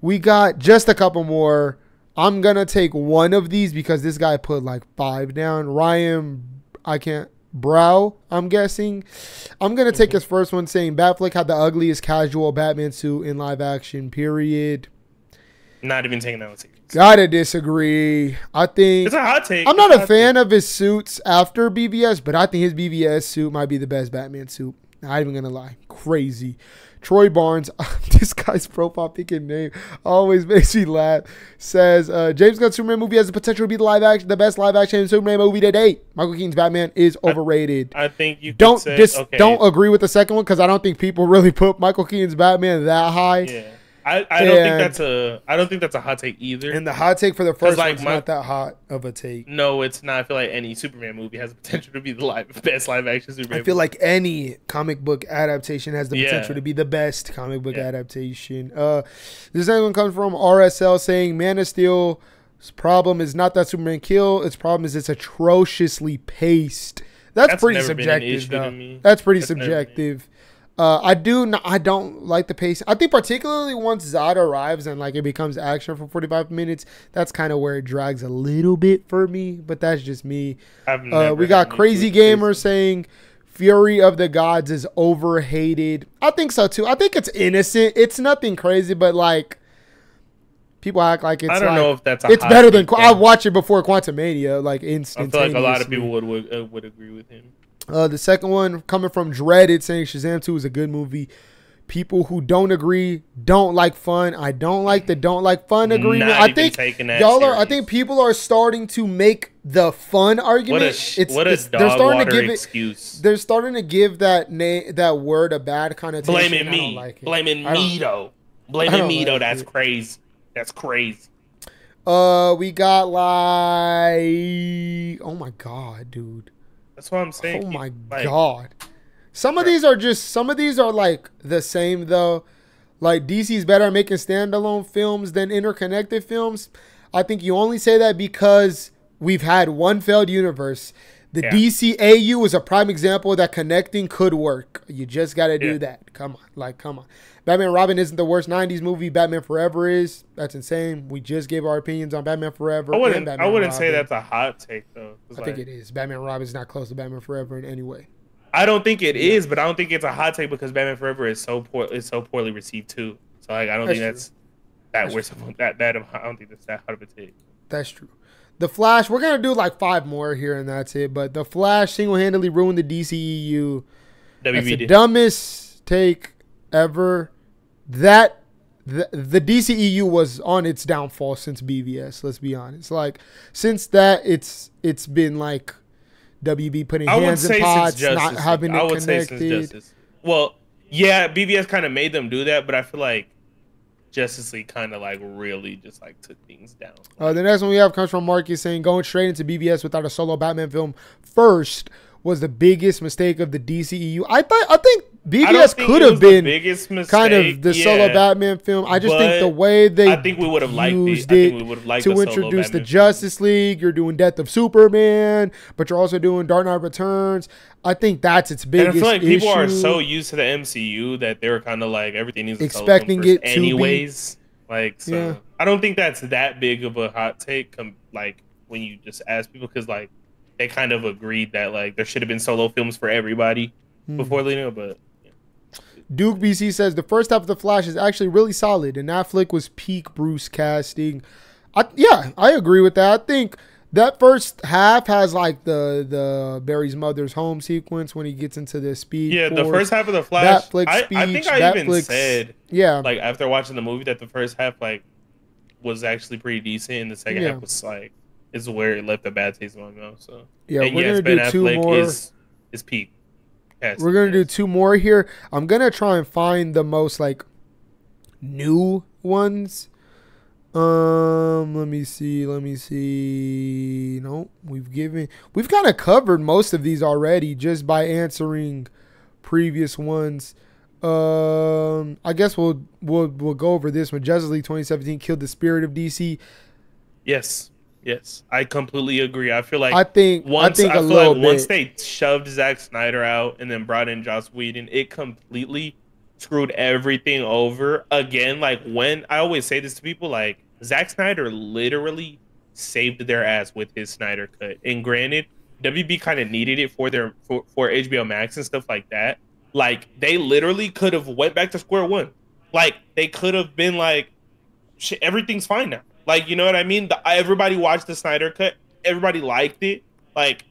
We got just a couple more. I'm gonna take one of these because this guy put like 5 down. Ryan, I can't brow, I'm guessing. I'm going to take his first one saying Batfleck had the ugliest casual Batman suit in live action, period. Not even taking that one serious. Gotta disagree. I think it's a hot take. I'm not a fan of his suits after BVS, but I think his BVS suit might be the best Batman suit. Not even gonna lie. Crazy. Troy Barnes, this guy's profile picking name always makes me laugh. Says James Gunn's Superman movie has the potential to be the best live action Superman movie to date. Michael Keaton's Batman is overrated. I think you don't agree with the second one because I don't think people really put Michael Keaton's Batman that high. Yeah. I don't think that's a hot take either. And the hot take for the first one's not that hot of a take. No, it's not. I feel like any Superman movie has the potential to be the best live action Superman. I feel like any comic book adaptation has the potential to be the best comic book adaptation. This next one comes from RSL saying Man of Steel's problem is not that Superman kill. Its problem is it's atrociously paced. That's pretty subjective, though. That's pretty subjective. I don't like the pace. I think particularly once Zod arrives and like it becomes action for 45 minutes, that's kind of where it drags a little bit for me. But that's just me. We got Crazy Gamer saying Fury of the Gods is overhated. I think so too. I think it's innocent. It's nothing crazy, but like people act like it's. I don't know if that's. It's better than I watched it before Quantumania. Like instantaneously. I feel like a lot of people would agree with him. The second one coming from Dreaded saying Shazam 2 is a good movie. People who don't agree don't like fun. I don't like the don't like fun agreement. I think y'all are. I think people are starting to make the fun argument. What a dog water excuse. They're starting to give that word a bad connotation. Blaming me. Blaming me though. Blaming me though. That's crazy. That's crazy. We got like, oh my god, dude. That's what I'm saying. Oh my god. Some of these are like the same though. Like DC's better at making standalone films than interconnected films. I think you only say that because we've had one failed universe. The DCAU is a prime example that connecting could work. You just got to do that. Come on. Batman Robin isn't the worst 90s movie. Batman Forever is. That's insane. We just gave our opinions on Batman Forever. I wouldn't say that's a hot take though. I think it is. Batman Robin is not close to Batman Forever in any way. I don't think it is, but I don't think it's a hot take because Batman Forever is so poorly received too. So like, I don't think that's that worse. I don't think that's that hot of a take. That's true. The Flash, we're gonna do like 5 more here and that's it. But The Flash single-handedly ruined the DCEU. That's the dumbest take ever. The DCEU was on its downfall since BVS. Let's be honest. Like since that, it's been like WB putting hands in pots, not having it connected. Well, yeah, BVS kind of made them do that, but I feel like Justice League kind of like really just like took things down. The next one we have comes from Marcus saying going straight into BVS without a solo Batman film first was the biggest mistake of the DCEU. I think BVS could have been kind of the solo Batman film. I just think the way they used it to introduce the Justice League. You're doing Death of Superman, but you're also doing Dark Knight Returns. I think that's its biggest issue. I feel like people are so used to the MCU that they were kind of like everything needs to expecting it anyways. Like, so I don't think that's that big of a hot take. Like when you just ask people, because like they kind of agreed that like there should have been solo films for everybody before leading up, but. Duke BC says the first half of The Flash is actually really solid, and that flick was peak Bruce casting. I agree with that. I think that first half has like the Barry's mother's home sequence when he gets into the speed. Yeah, the first half of The Flash. I think I even said like after watching the movie that the first half like was actually pretty decent, and the second half was like is where it left a bad taste in my mouth. So we're gonna do 2 more. Is peak. We're going to do 2 more here. I'm going to try and find the most like new ones. Let me see. No, we've kind of covered most of these already just by answering previous ones. I guess we'll go over this one. Justice League 2017 killed the spirit of DC. Yes, I completely agree. I feel like once they shoved Zack Snyder out and then brought in Joss Whedon, it completely screwed everything over again. Like when I always say this to people, like Zack Snyder literally saved their ass with his Snyder cut. And granted, WB kind of needed it for their for HBO Max and stuff like that. Like they literally could have went back to square one. Like they could have been like, shit, everything's fine now. Like, you know what I mean? Everybody watched the Snyder Cut. Everybody liked it. Like,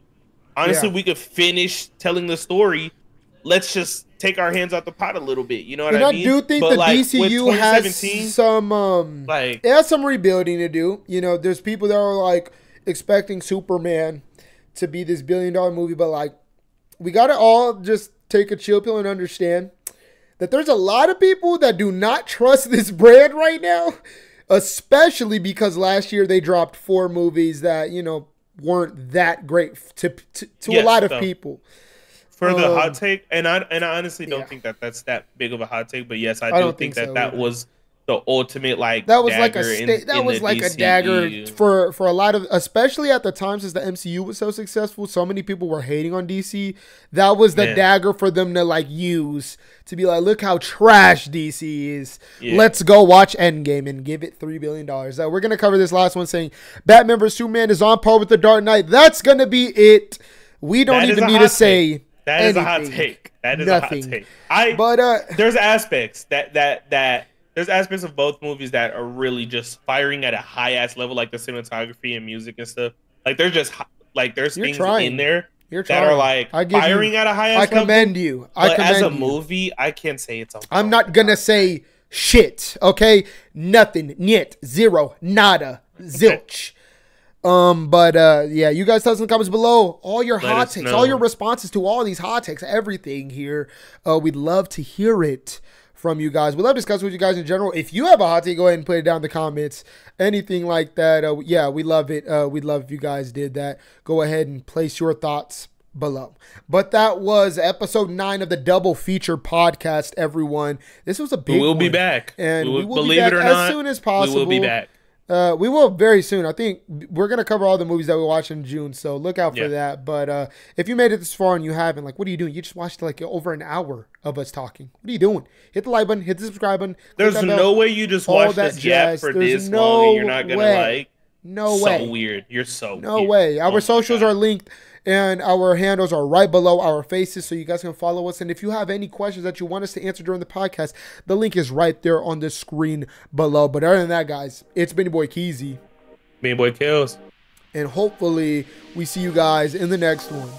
honestly, we could finish telling the story. Let's just take our hands out the pot a little bit. You know what I mean? I do think but the like, DCU has some like, it has some rebuilding to do. You know, there's people that are like expecting Superman to be this billion-dollar movie, but like we gotta all just take a chill pill and understand that there's a lot of people that do not trust this brand right now, especially because last year they dropped 4 movies that, you know, weren't that great to a lot of people. For the hot take, and I honestly don't think that that's that big of a hot take, but yes, I do think that that was the ultimate that was like a dagger for a lot of, especially at the time since the MCU was so successful, so many people were hating on DC. That was the dagger for them to like use to be like, look how trash DC is. Let's go watch Endgame and give it $3 billion. We're gonna cover this last one saying Batman vs Superman is on par with The Dark Knight. That's gonna be it. We don't even need to say. That is a hot take. That is a hot take. But there's aspects there's aspects of both movies that are really just firing at a high ass level, like the cinematography and music and stuff. Like there's just like there's things in there that are like firing at a high ass level. I commend you. But as a movie, I can't say it's on. I'm not gonna say shit. Okay, nothing, niet, zero, nada, zilch. Yeah, you guys tell us in the comments below all your hot takes, all your responses to all these hot takes, everything here. We'd love to hear it from you guys. We love discussing with you guys in general. If you have a hot take, go ahead and put it down in the comments. Anything like that. Yeah, we love it. We'd love if you guys did that. Go ahead and place your thoughts below. But that was episode 9 of the double feature podcast, everyone. This was a big one. We'll be back. And we will be back as soon as possible. We will be back. We will very soon. I think we're going to cover all the movies that we watch in June, so look out for that. But if you made it this far and you haven't, like, what are you doing? You just watched like over an hour of us talking. What are you doing? Hit the like button, hit the subscribe button. There's no way you just watch this jab for this long and you're not going to like. No way. So weird. You're so weird. No way. Our socials are linked and our handles are right below our faces, so you guys can follow us. And if you have any questions that you want us to answer during the podcast, the link is right there on the screen below. But other than that, guys, it's been your boy Keezy. Me and boy Kills. And hopefully we see you guys in the next one.